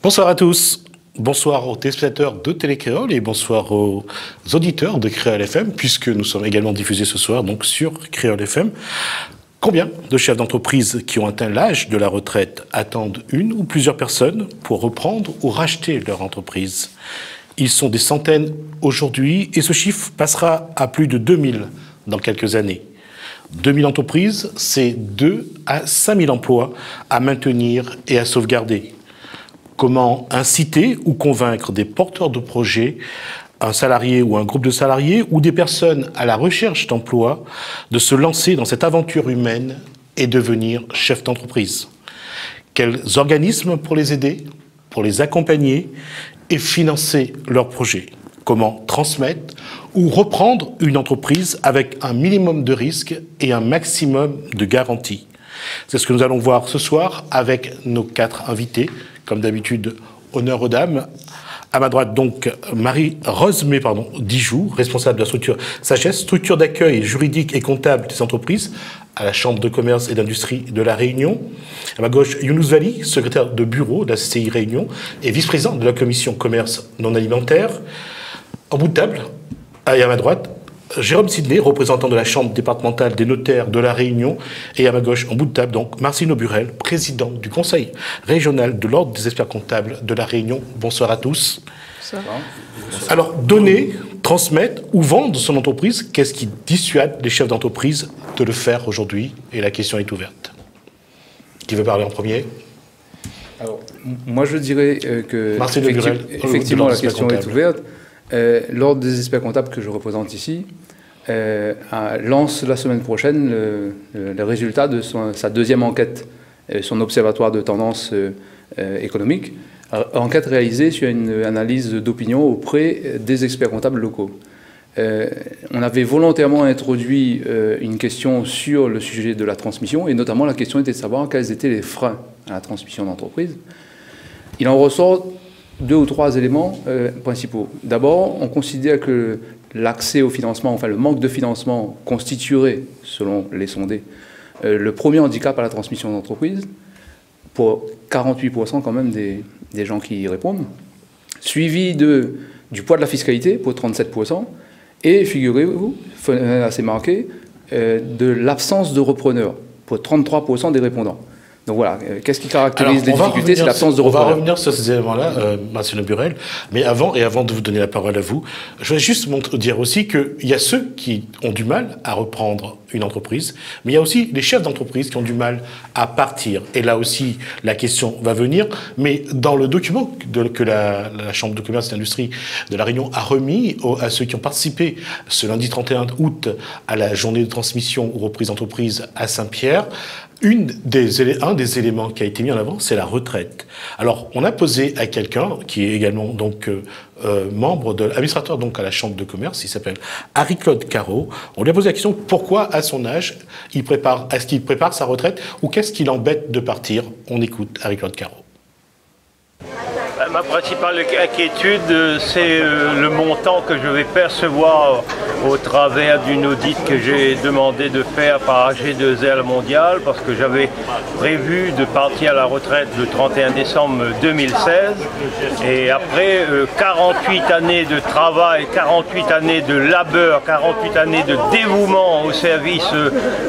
Bonsoir à tous. Bonsoir aux téléspectateurs de Télécréole et bonsoir aux auditeurs de Créole FM, puisque nous sommes également diffusés ce soir donc sur Créole FM. Combien de chefs d'entreprise qui ont atteint l'âge de la retraite attendent une ou plusieurs personnes pour reprendre ou racheter leur entreprise? Ils sont des centaines aujourd'hui et ce chiffre passera à plus de 2000 dans quelques années. 2000 entreprises, c'est 2 à 5000 emplois à maintenir et à sauvegarder. Comment inciter ou convaincre des porteurs de projets, un salarié ou un groupe de salariés ou des personnes à la recherche d'emploi de se lancer dans cette aventure humaine et devenir chef d'entreprise? Quels organismes pour les aider, pour les accompagner et financer leurs projets? Comment transmettre ou reprendre une entreprise avec un minimum de risques et un maximum de garanties? C'est ce que nous allons voir ce soir avec nos 4 invités. Comme d'habitude, honneur aux dames. À ma droite, donc, Marie-Rose Dijoux, responsable de la structure Sagesse, structure d'accueil juridique et comptable des entreprises à la Chambre de commerce et d'industrie de La Réunion. À ma gauche, Younous Vali, secrétaire de bureau de la CCI Réunion et vice-président de la commission commerce non alimentaire. En bout de table, et à ma droite, Jérôme Sidney, représentant de la Chambre départementale des notaires de La Réunion, et à ma gauche, en bout de table, donc, Marcino Burel, président du Conseil régional de l'Ordre des experts comptables de La Réunion. Bonsoir à tous. Alors, donner, transmettre ou vendre son entreprise, qu'est-ce qui dissuade les chefs d'entreprise de le faire aujourd'hui? Et la question est ouverte. Qui veut parler en premier? Alors, moi, je dirais que effectivement, la question est ouverte. L'Ordre des experts comptables que je représente ici lance la semaine prochaine le résultat de sa deuxième enquête, son observatoire de tendance économique, enquête réalisée sur une analyse d'opinion auprès des experts comptables locaux. On avait volontairement introduit une question sur le sujet de la transmission, et notamment la question était de savoir quels étaient les freins à la transmission d'entreprise. Il en ressort 2 ou 3 éléments principaux. D'abord, on considère que l'accès au financement, enfin le manque de financement, constituerait, selon les sondés, le premier handicap à la transmission d'entreprise, pour 48% quand même des gens qui y répondent, suivi du poids de la fiscalité, pour 37%, et, figurez-vous, assez marqué, de l'absence de repreneurs, pour 33% des répondants. Donc voilà, qu'est-ce qui caractérise les difficultés? C'est l'absence de repreneurs. On va revenir sur ces éléments-là, Marcino Burel, mais avant de vous donner la parole à vous, je voudrais juste dire aussi qu'il y a ceux qui ont du mal à reprendre une entreprise, mais il y a aussi les chefs d'entreprise qui ont du mal à partir. Et là aussi, la question va venir, mais dans le document que la Chambre de commerce et d'industrie de La Réunion a remis à ceux qui ont participé ce lundi 31 août à la journée de transmission ou reprise d'entreprise à Saint-Pierre, un des éléments qui a été mis en avant, c'est la retraite. Alors, on a posé à quelqu'un qui est également donc membre de l'administrateur donc à la Chambre de commerce, il s'appelle Harry-Claude Caro. On lui a posé la question pourquoi, à son âge, est-ce qu'il prépare sa retraite ou qu'est-ce qui l'embête de partir? On écoute Harry-Claude Caro. Ma principale inquiétude, c'est le montant que je vais percevoir au travers d'une audit que j'ai demandé de faire par AG2R Mondial, parce que j'avais prévu de partir à la retraite le 31 décembre 2016. Et après 48 années de travail, 48 années de labeur, 48 années de dévouement au service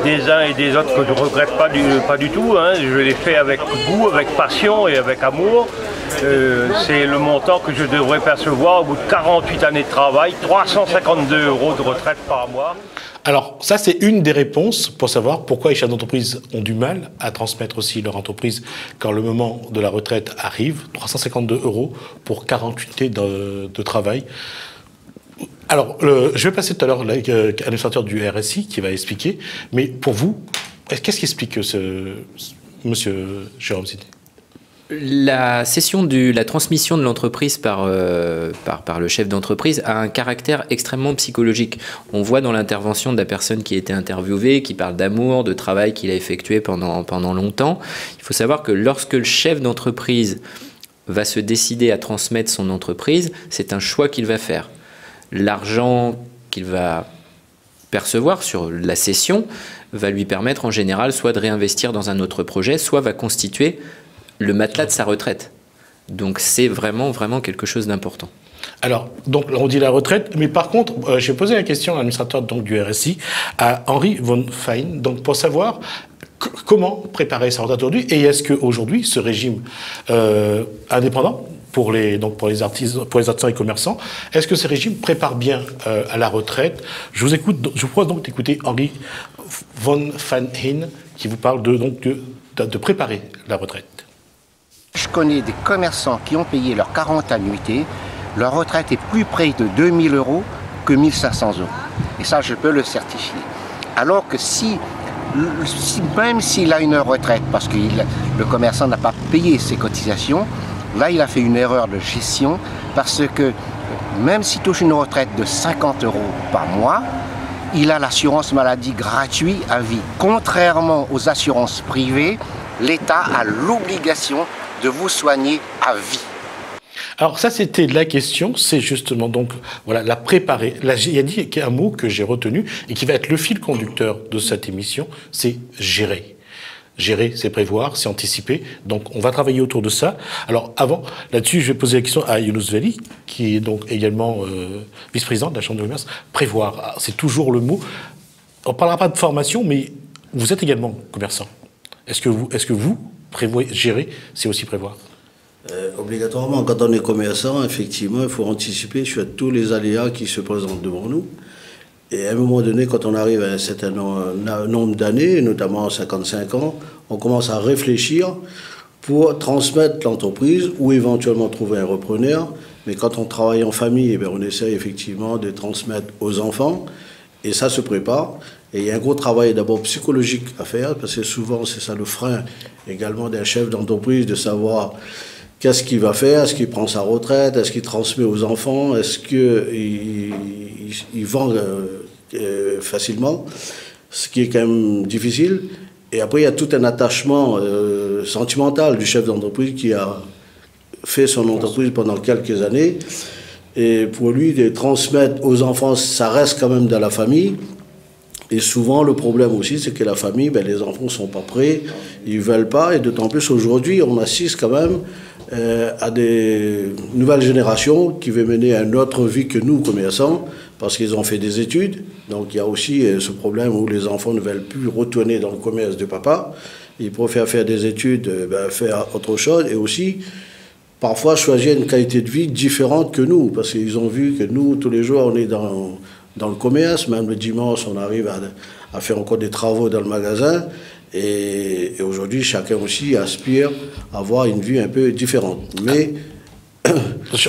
des uns et des autres, que je ne regrette pas du tout, hein, je l'ai fait avec goût, avec passion et avec amour. C'est le montant que je devrais percevoir au bout de 48 années de travail, 352 € de retraite par mois. Alors, ça, c'est une des réponses pour savoir pourquoi les chefs d'entreprise ont du mal à transmettre aussi leur entreprise quand le moment de la retraite arrive. 352 € pour 48 années de travail. Alors, je vais passer tout à l'heure à l'administrateur du RSI qui va expliquer, mais pour vous, qu'est-ce qui explique monsieur Jérôme Sidney? La cession la transmission de l'entreprise par le chef d'entreprise a un caractère extrêmement psychologique. On voit dans l'intervention de la personne qui a été interviewée, qui parle d'amour, de travail qu'il a effectué pendant longtemps. Il faut savoir que lorsque le chef d'entreprise va se décider à transmettre son entreprise, c'est un choix qu'il va faire. L'argent qu'il va percevoir sur la cession va lui permettre en général soit de réinvestir dans un autre projet, soit va constituer le matelas de sa retraite. Donc c'est vraiment quelque chose d'important. Alors, donc, on dit la retraite, mais par contre, j'ai posé la question à l'administrateur du RSI, à Henri von Fein, donc pour savoir comment préparer sa retraite aujourd'hui, et est-ce qu'aujourd'hui, ce régime indépendant, pour les artisans et commerçants, est-ce que ce régime prépare bien à la retraite? Je vous propose donc d'écouter Henri von Fein, qui vous parle de préparer la retraite. Je connais des commerçants qui ont payé leurs 40 annuités. Leur retraite est plus près de 2 000 € que 1 500 €. Et ça, je peux le certifier. Alors que même s'il a une retraite, parce que le commerçant n'a pas payé ses cotisations, là, il a fait une erreur de gestion, parce que même s'il touche une retraite de 50 € par mois, il a l'assurance maladie gratuite à vie. Contrairement aux assurances privées, l'État a l'obligation de vous soigner à vie. Alors ça, c'était la question, c'est justement donc, voilà, la préparer. Là, il y a dit un mot que j'ai retenu et qui va être le fil conducteur de cette émission, c'est gérer. Gérer, c'est prévoir, c'est anticiper. Donc, on va travailler autour de ça. Alors, avant, là-dessus, je vais poser la question à Younous Veli, qui est donc également vice-président de la Chambre de commerce. Prévoir, c'est toujours le mot. On ne parlera pas de formation, mais vous êtes également commerçant. Est-ce que vous prévoyez, gérer, c'est aussi prévoir? Obligatoirement, quand on est commerçant, effectivement, il faut anticiper sur tous les aléas qui se présentent devant nous. Et à un moment donné, quand on arrive à un certain nombre d'années, notamment 55 ans, on commence à réfléchir pour transmettre l'entreprise ou éventuellement trouver un repreneur. Mais quand on travaille en famille, on essaie effectivement de transmettre aux enfants. Et ça se prépare. Et il y a un gros travail d'abord psychologique à faire, parce que souvent c'est ça le frein également d'un chef d'entreprise, de savoir qu'est-ce qu'il va faire, est-ce qu'il prend sa retraite, est-ce qu'il transmet aux enfants, est-ce qu'il vend facilement, ce qui est quand même difficile. Et après il y a tout un attachement sentimental du chef d'entreprise qui a fait son entreprise pendant quelques années. Et pour lui, de transmettre aux enfants, ça reste quand même dans la famille. Et souvent, le problème aussi, c'est que la famille, les enfants ne sont pas prêts, ils ne veulent pas. Et d'autant plus aujourd'hui, on assiste quand même à des nouvelles générations qui veulent mener une autre vie que nous, commerçants, parce qu'ils ont fait des études. Donc il y a aussi ce problème où les enfants ne veulent plus retourner dans le commerce de papa. Ils préfèrent faire des études, faire autre chose. Et aussi, parfois, choisir une qualité de vie différente que nous, parce qu'ils ont vu que nous, tous les jours, on est dans le commerce, même le dimanche, on arrive à faire encore des travaux dans le magasin. Et aujourd'hui, chacun aussi aspire à avoir une vie un peu différente. Mais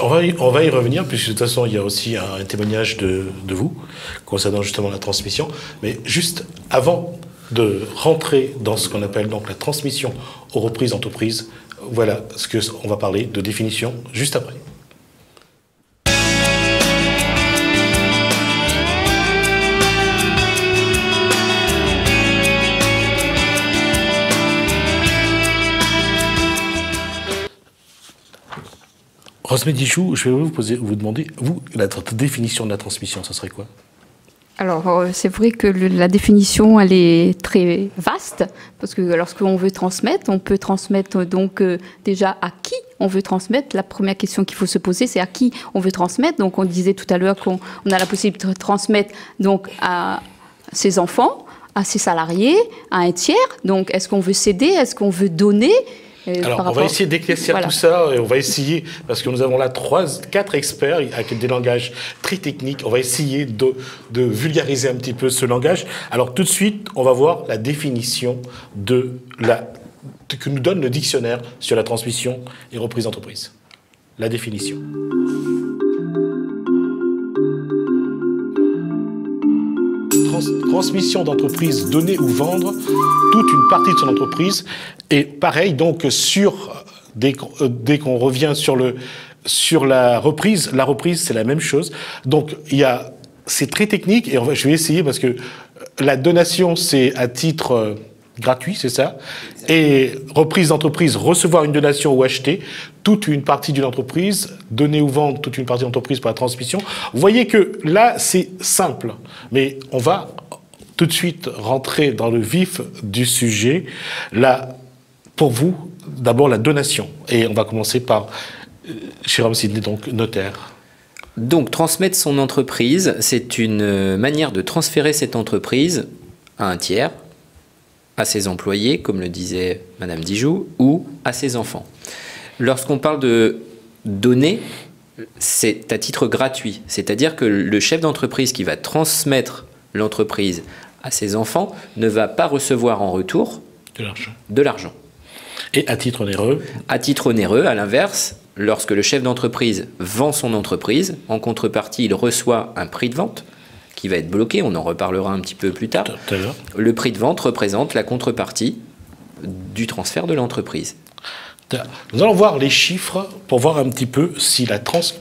on va y revenir, puisque de toute façon, il y a aussi un témoignage de vous concernant justement la transmission. Mais juste avant de rentrer dans ce qu'on appelle donc la transmission aux reprises d'entreprise, voilà ce qu'on va parler de définition juste après. Rosemary Dichou, je vais vous demander, vous, la définition de la transmission, ça serait quoi? Alors, c'est vrai que la définition, elle est très vaste, parce que lorsqu'on veut transmettre, on peut transmettre donc déjà à qui on veut transmettre. La première question qu'il faut se poser, c'est à qui on veut transmettre. Donc, on disait tout à l'heure qu'on a la possibilité de transmettre donc à ses enfants, à ses salariés, à un tiers. Donc, est-ce qu'on veut céder? Est-ce qu'on veut donner? Alors, on va essayer d'éclaircir tout ça, et on va essayer, parce que nous avons là 4 experts avec des langages très techniques, on va essayer de vulgariser un petit peu ce langage. Alors, tout de suite, on va voir la définition que nous donne le dictionnaire sur la transmission et reprise d'entreprise. La définition. Transmission d'entreprise, donner ou vendre toute une partie de son entreprise. Et pareil, donc, dès qu'on revient sur la reprise, c'est la même chose. Donc, c'est très technique, et je vais essayer, parce que la donation, c'est à titre gratuit, c'est ça. Et reprise d'entreprise, recevoir une donation ou acheter toute une partie d'une entreprise, donner ou vendre toute une partie de l'entreprise pour la transmission. Vous voyez que là, c'est simple, mais on va tout de suite rentrer dans le vif du sujet. Là, pour vous, d'abord la donation. Et on va commencer par Jérôme Sidney, donc notaire. Donc, transmettre son entreprise, c'est une manière de transférer cette entreprise à un tiers, à ses employés, comme le disait Madame Dijoux, ou à ses enfants. Lorsqu'on parle de donner, c'est à titre gratuit. C'est-à-dire que le chef d'entreprise qui va transmettre l'entreprise à ses enfants ne va pas recevoir en retour de l'argent. Et à titre onéreux? À titre onéreux, à l'inverse, lorsque le chef d'entreprise vend son entreprise, en contrepartie, il reçoit un prix de vente qui va être bloqué, on en reparlera un petit peu plus tard. Tout à l'heure. Le prix de vente représente la contrepartie du transfert de l'entreprise. Nous allons voir les chiffres pour voir un petit peu si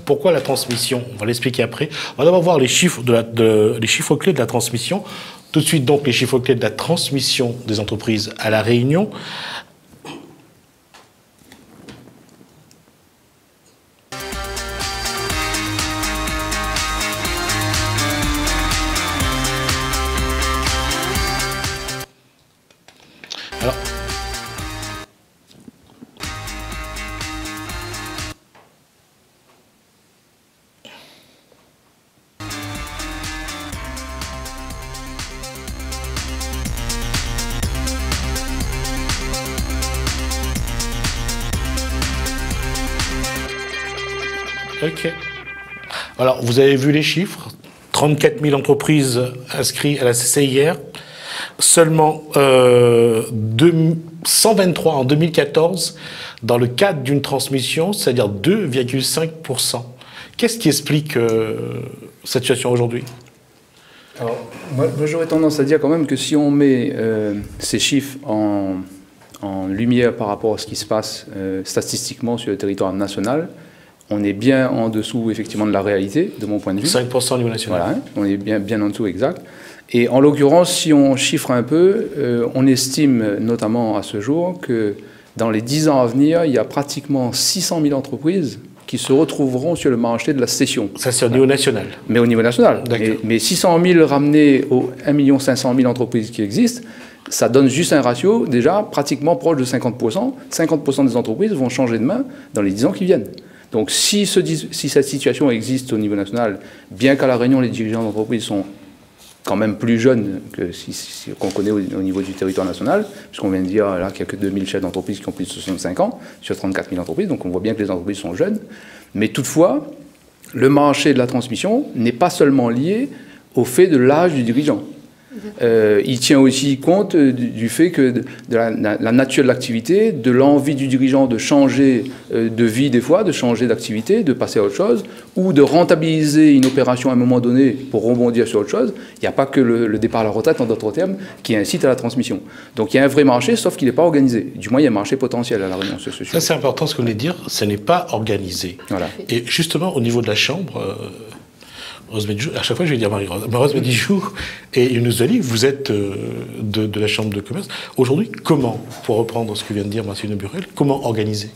pourquoi la transmission, on va l'expliquer après. On va d'abord voir les chiffres, les chiffres clés de la transmission. Tout de suite donc les chiffres clés de la transmission des entreprises à La Réunion. Alors, ok. Alors, vous avez vu les chiffres. 34 000 entreprises inscrites à la CCIR. Seulement 123 en 2014 dans le cadre d'une transmission, c'est-à-dire 2,5%. Qu'est-ce qui explique cette situation aujourd'hui? Alors, moi j'aurais tendance à dire quand même que si on met ces chiffres en lumière par rapport à ce qui se passe statistiquement sur le territoire national, on est bien en dessous effectivement de la réalité, de mon point de vue. 5% au niveau national. Voilà, on est bien en dessous, exact. Et en l'occurrence, si on chiffre un peu, on estime notamment à ce jour que dans les 10 ans à venir, il y a pratiquement 600 000 entreprises qui se retrouveront sur le marché de la cession. Ça, c'est au niveau national. Mais au niveau national. Mais 600 000 ramenés aux 1 500 000 entreprises qui existent, ça donne juste un ratio déjà pratiquement proche de 50%. 50% des entreprises vont changer de main dans les 10 ans qui viennent. Donc si cette situation existe au niveau national, bien qu'à La Réunion, les dirigeants d'entreprise sont quand même plus jeunes que qu'on connaît au niveau du territoire national, puisqu'on vient de dire là qu'il n'y a que 2000 chefs d'entreprise qui ont plus de 65 ans sur 34 000 entreprises, donc on voit bien que les entreprises sont jeunes. Mais toutefois, le marché de la transmission n'est pas seulement lié au fait de l'âge du dirigeant. Il tient aussi compte du fait que de la nature de l'activité, de l'envie du dirigeant de changer de vie des fois, de changer d'activité, de passer à autre chose, ou de rentabiliser une opération à un moment donné pour rebondir sur autre chose. Il n'y a pas que le départ à la retraite, en d'autres termes, qui incite à la transmission. Donc il y a un vrai marché, sauf qu'il n'est pas organisé. Du moins, il y a un marché potentiel à La Réunion. Ça, c'est important ce qu'on voulait dire, ce n'est pas organisé. Voilà. Et justement, au niveau de la Chambre... à chaque fois, je vais dire Marie-Rose Dijoux et Younous Ali, vous êtes de la Chambre de commerce. Aujourd'hui, comment, pour reprendre ce que vient de dire Martine Burel, comment organiser?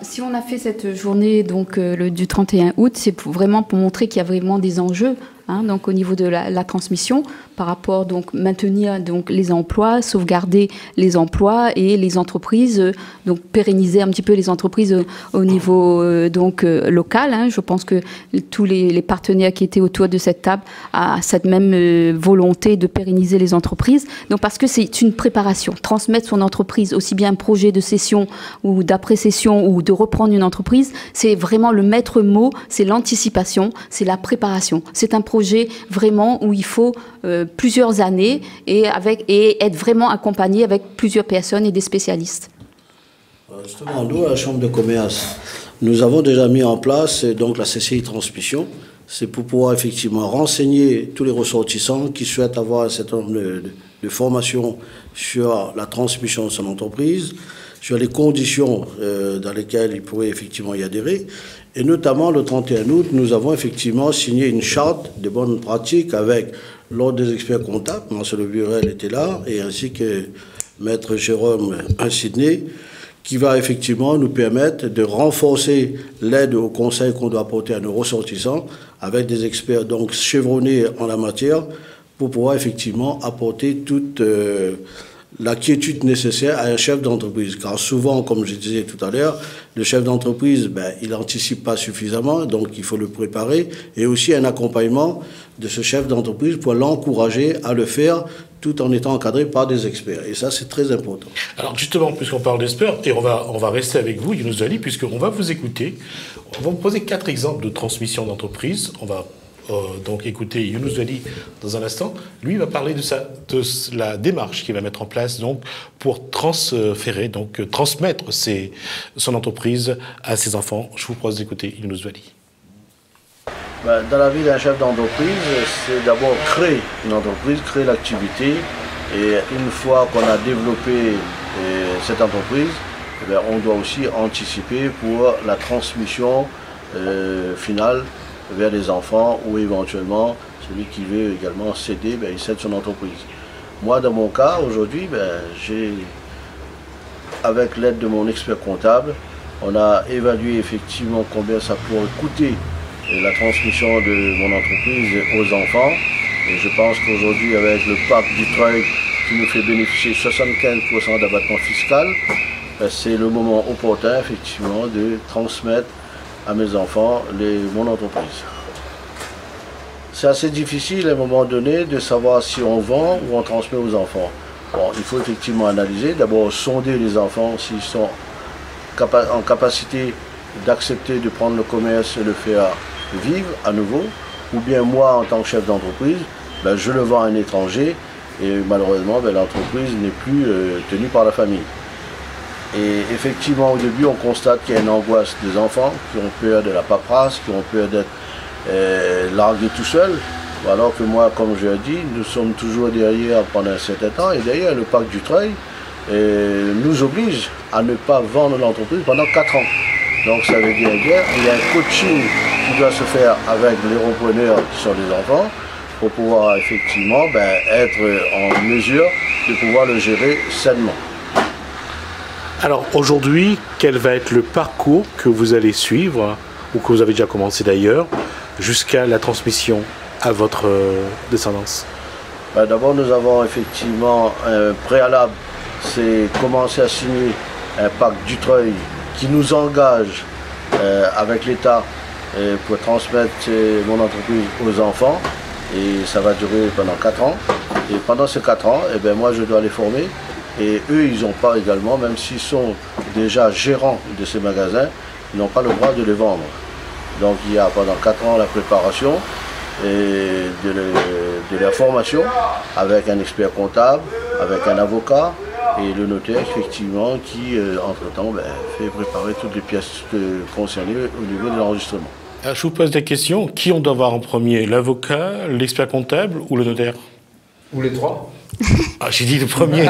Si on a fait cette journée donc, du 31 août, c'est vraiment pour montrer qu'il y a vraiment des enjeux donc, au niveau de la transmission, par rapport donc maintenir donc, les emplois, sauvegarder les emplois et les entreprises, donc pérenniser un petit peu les entreprises au niveau donc, local. Je pense que tous les partenaires qui étaient autour de cette table ont cette même volonté de pérenniser les entreprises. Donc, parce que c'est une préparation. Transmettre son entreprise, aussi bien un projet de cession ou d'après-cession ou de reprendre une entreprise, c'est vraiment le maître mot, c'est l'anticipation, c'est la préparation. C'est un projet vraiment où il faut plusieurs années et être vraiment accompagné avec plusieurs personnes et des spécialistes. Justement, nous, à la Chambre de commerce, nous avons déjà mis en place donc, la CCI Transmission. C'est pour pouvoir effectivement renseigner tous les ressortissants qui souhaitent avoir un certain nombre de formations sur la transmission de son entreprise, sur les conditions dans lesquelles ils pourraient effectivement y adhérer. Et notamment, le 31 août, nous avons effectivement signé une charte de bonnes pratiques avec l'Ordre des experts comptables, Marcelo Burel était là, et ainsi que Maître Jérôme Sidney, qui va effectivement nous permettre de renforcer l'aide au conseil qu'on doit apporter à nos ressortissants avec des experts donc chevronnés en la matière pour pouvoir effectivement apporter toute la quiétude nécessaire à un chef d'entreprise. Car souvent, comme je disais tout à l'heure, le chef d'entreprise, il n'anticipe pas suffisamment, donc il faut le préparer, et aussi un accompagnement de ce chef d'entreprise pour l'encourager à le faire tout en étant encadré par des experts. Et ça, c'est très important. Alors justement, puisqu'on parle d'experts, et on va rester avec vous, Younous Vali, puisqu'on va vous écouter. On va vous poser 4 exemples de transmission d'entreprise. On va donc écouter Younous Vali dans un instant. Lui, il va parler de la démarche qu'il va mettre en place donc, pour transférer, donc transmettre son entreprise à ses enfants. Je vous propose d'écouter Younous Vali. Dans la vie d'un chef d'entreprise, c'est d'abord créer une entreprise, créer l'activité. Et une fois qu'on a développé cette entreprise, on doit aussi anticiper pour la transmission finale vers les enfants ou éventuellement celui qui veut également céder, il cède son entreprise. Moi, dans mon cas, aujourd'hui, avec l'aide de mon expert comptable, on a évalué effectivement combien ça pourrait coûter la transmission de mon entreprise aux enfants. Et je pense qu'aujourd'hui, avec le pacte du Treuil qui nous fait bénéficier 75% d'abattement fiscal, c'est le moment opportun, effectivement, de transmettre à mes enfants mon entreprise. C'est assez difficile à un moment donné de savoir si on vend ou on transmet aux enfants. Bon, il faut effectivement analyser, d'abord sonder les enfants s'ils sont en capacité d'accepter de prendre le commerce et le faire vivre à nouveau, ou bien moi en tant que chef d'entreprise, je le vends à un étranger et malheureusement l'entreprise n'est plus tenue par la famille. Et effectivement, au début, on constate qu'il y a une angoisse des enfants qui ont peur de la paperasse, qui ont peur d'être largués tout seuls. Alors que moi, comme je l'ai dit, nous sommes toujours derrière pendant un certain temps. Et d'ailleurs, le pacte du Treuil nous oblige à ne pas vendre l'entreprise pendant 4 ans. Donc ça veut dire qu'il y a un coaching qui doit se faire avec les repreneurs qui sont les enfants pour pouvoir effectivement être en mesure de pouvoir le gérer sainement. Alors aujourd'hui, quel va être le parcours que vous allez suivre, ou que vous avez déjà commencé d'ailleurs, jusqu'à la transmission à votre descendance? D'abord, nous avons effectivement un préalable, c'est commencer à signer un pacte du Treuil qui nous engage avec l'État pour transmettre mon entreprise aux enfants. Et ça va durer pendant 4 ans. Et pendant ces 4 ans, moi je dois les former. Et eux, ils n'ont pas également, même s'ils sont déjà gérants de ces magasins, ils n'ont pas le droit de les vendre. Donc il y a pendant 4 ans la préparation et de la formation avec un expert comptable, avec un avocat et le notaire effectivement qui, entre-temps, fait préparer toutes les pièces concernées au niveau de l'enregistrement. Je vous pose des questions. Qui on doit voir en premier? L'avocat, l'expert comptable ou le notaire? Ou les 3? J'ai dit le premier.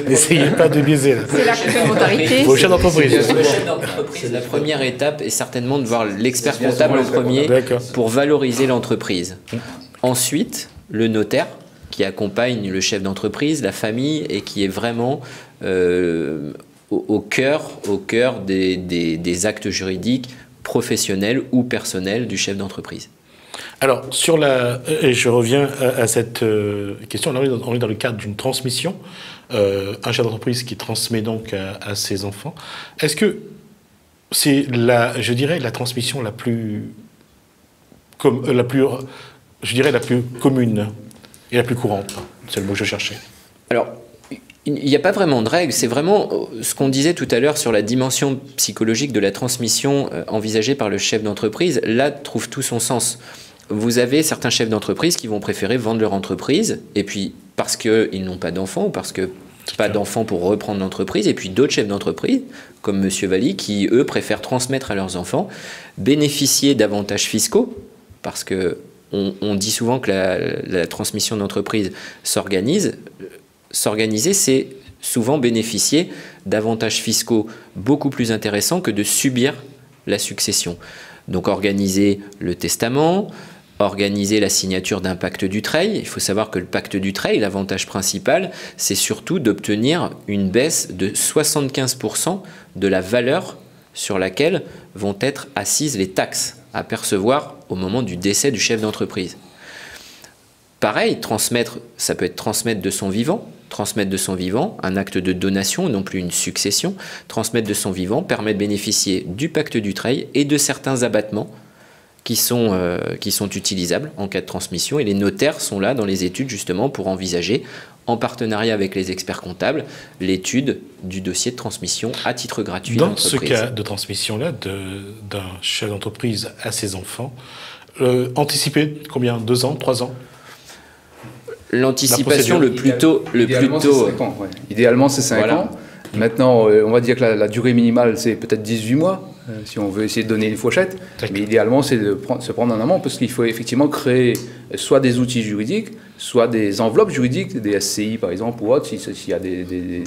N'essayez pas de biaiser. C'est la complémentarité. Au chef d'entreprise. Le chef d'entreprise, la première étape est certainement de voir l'expert comptable en premier pour valoriser l'entreprise. Ensuite, le notaire qui accompagne le chef d'entreprise, la famille, et qui est vraiment au cœur des actes juridiques professionnels ou personnels du chef d'entreprise. Alors, et je reviens à cette question, là, on est dans le cadre d'une transmission, un chef d'entreprise qui transmet donc à ses enfants. Est-ce que c'est la transmission la plus commune et la plus courante? C'est le mot que je cherchais. Alors, il n'y a pas vraiment de règle, c'est vraiment ce qu'on disait tout à l'heure sur la dimension psychologique de la transmission envisagée par le chef d'entreprise. Là trouve tout son sens. Vous avez certains chefs d'entreprise qui vont préférer vendre leur entreprise, et puis parce qu'ils n'ont pas d'enfants, ou parce que pas d'enfants pour reprendre l'entreprise, et puis d'autres chefs d'entreprise, comme M. Vali, qui, eux, préfèrent transmettre à leurs enfants, bénéficier d'avantages fiscaux, parce que on dit souvent que la transmission d'entreprise s'organise. S'organiser, c'est souvent bénéficier d'avantages fiscaux beaucoup plus intéressants que de subir la succession. Donc organiser le testament, organiser la signature d'un pacte du Treuil. Il faut savoir que le pacte du Treuil, l'avantage principal, c'est surtout d'obtenir une baisse de 75% de la valeur sur laquelle vont être assises les taxes à percevoir au moment du décès du chef d'entreprise. Pareil, transmettre, ça peut être transmettre de son vivant, transmettre de son vivant, un acte de donation, non plus une succession, transmettre de son vivant permet de bénéficier du pacte Dutreil et de certains abattements qui sont utilisables en cas de transmission. Et les notaires sont là dans les études justement pour envisager, en partenariat avec les experts comptables, l'étude du dossier de transmission à titre gratuit. Dans ce cas de transmission-là, d'un chef d'entreprise à ses enfants, anticiper combien? 2 ans, 3 ans? L'anticipation le plus tôt. Idéalement, c'est 5 ans. Maintenant, on va dire que la durée minimale, c'est peut-être 18 mois, si on veut essayer de donner une fourchette. Mais idéalement, c'est de se prendre en amont, parce qu'il faut effectivement créer soit des outils juridiques, soit des enveloppes juridiques, des SCI par exemple, ou autres, s'il y a des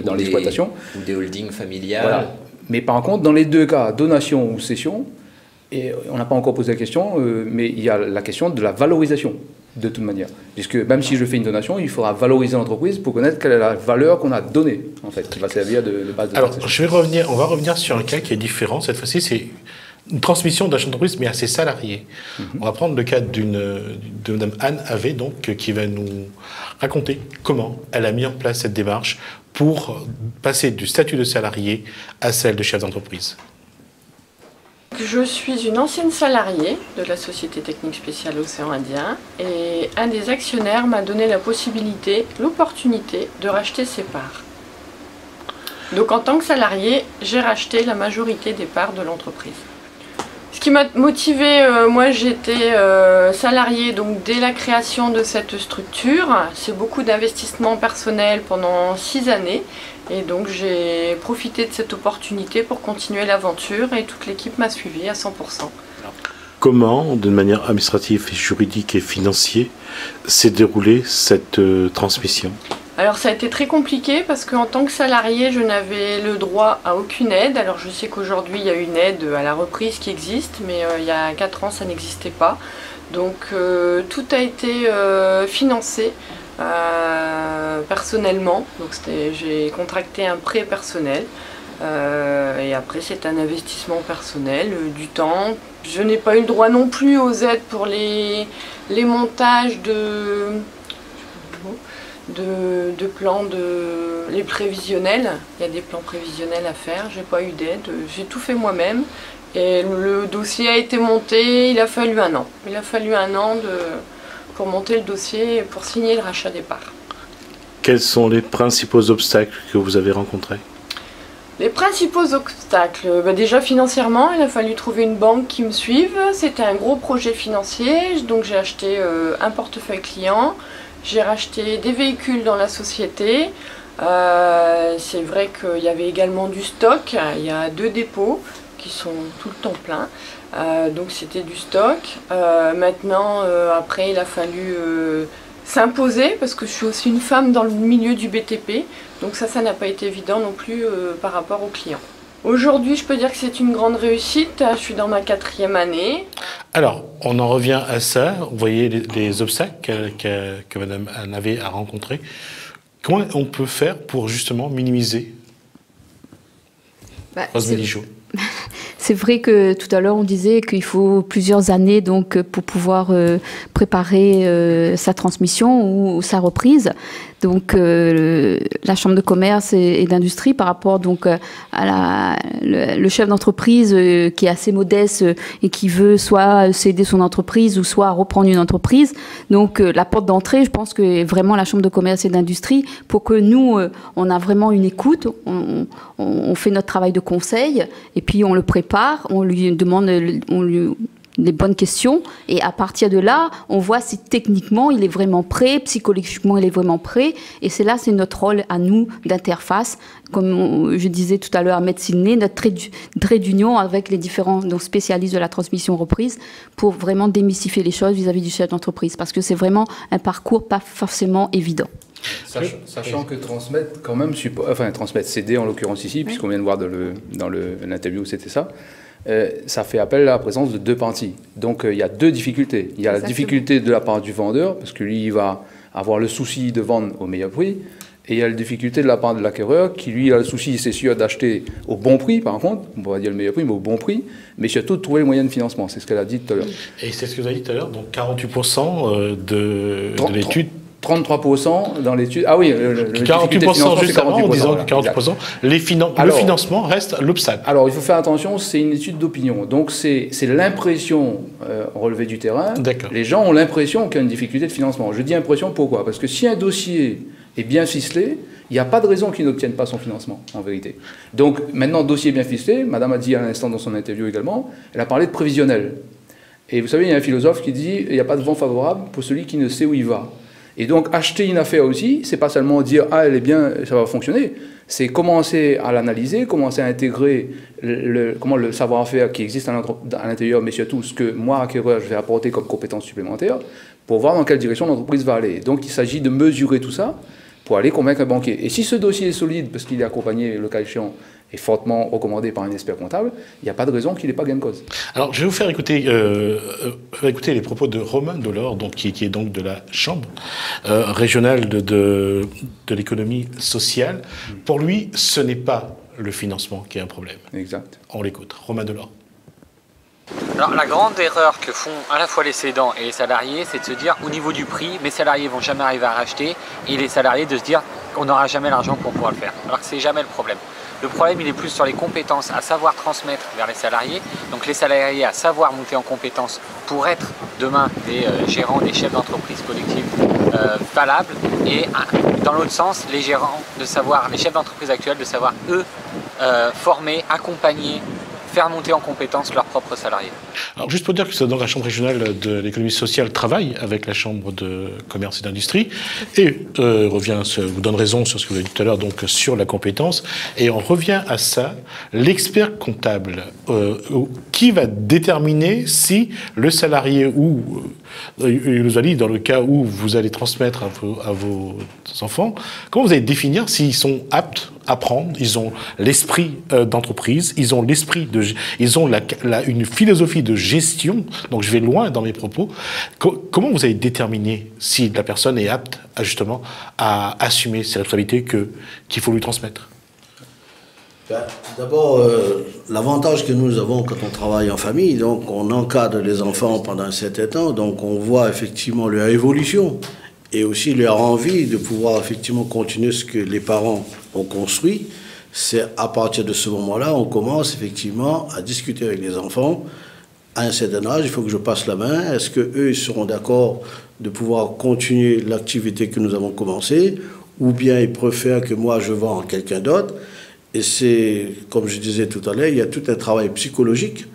dans l'exploitation. Ou des holdings familiales. Voilà. Mais par contre, dans les deux cas, donation ou cession, et on n'a pas encore posé la question, mais il y a la question de la valorisation, de toute manière. Puisque même si je fais une donation, il faudra valoriser l'entreprise pour connaître quelle est la valeur qu'on a donnée, en fait, qui va servir de base de Alors, on va revenir sur un cas qui est différent. Cette fois-ci, c'est une transmission d'un chef d'entreprise, mais à ses salariés. On va prendre le cas de Mme Anne Havé, donc, qui va nous raconter comment elle a mis en place cette démarche pour passer du statut de salarié à celle de chef d'entreprise. Je suis une ancienne salariée de la Société Technique Spéciale Océan Indien et un des actionnaires m'a donné la possibilité, l'opportunité de racheter ses parts. Donc en tant que salarié, j'ai racheté la majorité des parts de l'entreprise. Ce qui m'a motivée, moi j'étais salariée donc dès la création de cette structure. C'est beaucoup d'investissement personnel pendant 6 années. Et donc j'ai profité de cette opportunité pour continuer l'aventure et toute l'équipe m'a suivi à 100%. Comment, de manière administrative, juridique et financière, s'est déroulée cette transmission? Alors ça a été très compliqué parce qu'en tant que salarié, je n'avais le droit à aucune aide. Alors je sais qu'aujourd'hui il y a une aide à la reprise qui existe, mais il y a 4 ans ça n'existait pas. Donc tout a été financé. Personnellement, donc j'ai contracté un prêt personnel et après c'est un investissement personnel, du temps. Je n'ai pas eu le droit non plus aux aides pour les montages de plans, les prévisionnels. Il y a des plans prévisionnels à faire, j'ai pas eu d'aide, j'ai tout fait moi-même et le dossier a été monté, il a fallu 1 an. Il a fallu 1 an pour monter le dossier et pour signer le rachat des parts. Quels sont les principaux obstacles que vous avez rencontrés? Les principaux obstacles, déjà financièrement, il a fallu trouver une banque qui me suive. C'était un gros projet financier, donc j'ai acheté un portefeuille client, j'ai racheté des véhicules dans la société. C'est vrai qu'il y avait également du stock, il y a 2 dépôts qui sont tout le temps pleins. Donc c'était du stock. Maintenant, après, il a fallu s'imposer parce que je suis aussi une femme dans le milieu du BTP. Donc ça n'a pas été évident non plus par rapport aux clients. Aujourd'hui, je peux dire que c'est une grande réussite. Je suis dans ma 4e année. Alors, on en revient à ça. Vous voyez les obstacles que Mme Anne Havé a rencontrés. Comment on peut faire pour justement minimiser Rosemary Joe? C'est vrai que tout à l'heure on disait qu'il faut plusieurs années donc pour pouvoir préparer sa transmission ou sa reprise. Donc la Chambre de commerce et d'industrie par rapport donc à le chef d'entreprise qui est assez modeste et qui veut soit céder son entreprise ou soit reprendre une entreprise. Donc la porte d'entrée, je pense que vraiment la Chambre de commerce et d'industrie pour que nous on a vraiment une écoute, on fait notre travail de conseil et puis on le prépare, on lui demande des bonnes questions et à partir de là, on voit si techniquement il est vraiment prêt, psychologiquement il est vraiment prêt et c'est notre rôle à nous d'interface, comme je disais tout à l'heure à Medciné, notre trait d'union avec les différents spécialistes de la transmission reprise pour vraiment démystifier les choses vis-à-vis du chef d'entreprise parce que c'est vraiment un parcours pas forcément évident. Sachant que transmettre, quand même, transmettre, céder en l'occurrence ici, puisqu'on vient de voir dans l'interview, c'était ça, ça fait appel à la présence de 2 parties. Donc il y a 2 difficultés. Il y a la difficulté de la part du vendeur, parce que lui, il va avoir le souci de vendre au meilleur prix, et il y a la difficulté de la part de l'acquéreur, qui lui a le souci, c'est sûr, d'acheter au bon prix, par contre, on pourrait dire le meilleur prix, mais au bon prix, mais surtout de trouver les moyens de financement, c'est ce qu'elle a dit tout à l'heure. Et c'est ce que vous avez dit tout à l'heure, donc 48% de l'étude 33% dans l'étude. Ah oui, 48% juste avant, en disant que 48%. Le financement reste l'obstacle. Alors, il faut faire attention, c'est une étude d'opinion. Donc, c'est l'impression relevée du terrain. Les gens ont l'impression qu'il y a une difficulté de financement. Je dis impression, pourquoi? Parce que si un dossier est bien ficelé, il n'y a pas de raison qu'il n'obtienne pas son financement, en vérité. Donc, maintenant, dossier bien ficelé, madame a dit à l'instant dans son interview également, elle a parlé de prévisionnel. Et vous savez, il y a un philosophe qui dit il n'y a pas de vent favorable pour celui qui ne sait où il va. Et donc, acheter une affaire aussi, c'est pas seulement dire ah, elle est bien, ça va fonctionner. C'est commencer à l'analyser, commencer à intégrer le savoir-faire qui existe à l'intérieur, mais surtout ce que moi, acquéreur, je vais apporter comme compétences supplémentaires pour voir dans quelle direction l'entreprise va aller. Donc, il s'agit de mesurer tout ça pour aller convaincre un banquier. Et si ce dossier est solide, parce qu'il est accompagné, le cas échéant, et fortement recommandé par un expert comptable, il n'y a pas de raison qu'il n'ait pas gain de cause. Alors, je vais vous faire écouter, les propos de Romain Delors, donc, qui est donc de la Chambre régionale de l'économie sociale. Pour lui, ce n'est pas le financement qui est un problème. Exact. On l'écoute. Romain Delors. Alors, la grande erreur que font à la fois les cédants et les salariés, c'est de se dire, au niveau du prix, mes salariés vont jamais arriver à racheter, et les salariés de se dire qu'on n'aura jamais l'argent pour pouvoir le faire. Alors que c'est jamais le problème. Le problème, il est plus sur les compétences à savoir transmettre vers les salariés. Donc les salariés à savoir monter en compétences pour être demain des gérants, des chefs d'entreprise collectives valables. Et dans l'autre sens, les gérants de savoir, les chefs d'entreprise actuels de savoir eux former, accompagner, faire monter en compétence leurs propres salariés. Alors juste pour dire que donc, la Chambre régionale de l'économie sociale travaille avec la Chambre de commerce et d'industrie et vous donne raison sur ce que vous avez dit tout à l'heure, donc sur la compétence, et on revient à ça, l'expert comptable qui va déterminer si le salarié ou il nous a dit dans le cas où vous allez transmettre à vos enfants, comment vous allez définir s'ils sont aptes à prendre, ils ont l'esprit d'entreprise, ils ont une philosophie de gestion, donc je vais loin dans mes propos. Comment vous allez déterminer si la personne est apte justement à assumer ces responsabilités qu'il faut lui transmettre? D'abord, l'avantage que nous avons quand on travaille en famille, donc on encadre les enfants pendant un certain temps, donc on voit effectivement leur évolution et aussi leur envie de pouvoir effectivement continuer ce que les parents ont construit. C'est à partir de ce moment-là, on commence effectivement à discuter avec les enfants. À un certain âge, il faut que je passe la main. Est-ce qu'eux, ils seront d'accord de pouvoir continuer l'activité que nous avons commencée, ou bien ils préfèrent que moi je vende à quelqu'un d'autre? Et c'est, comme je disais tout à l'heure, il y a tout un travail psychologique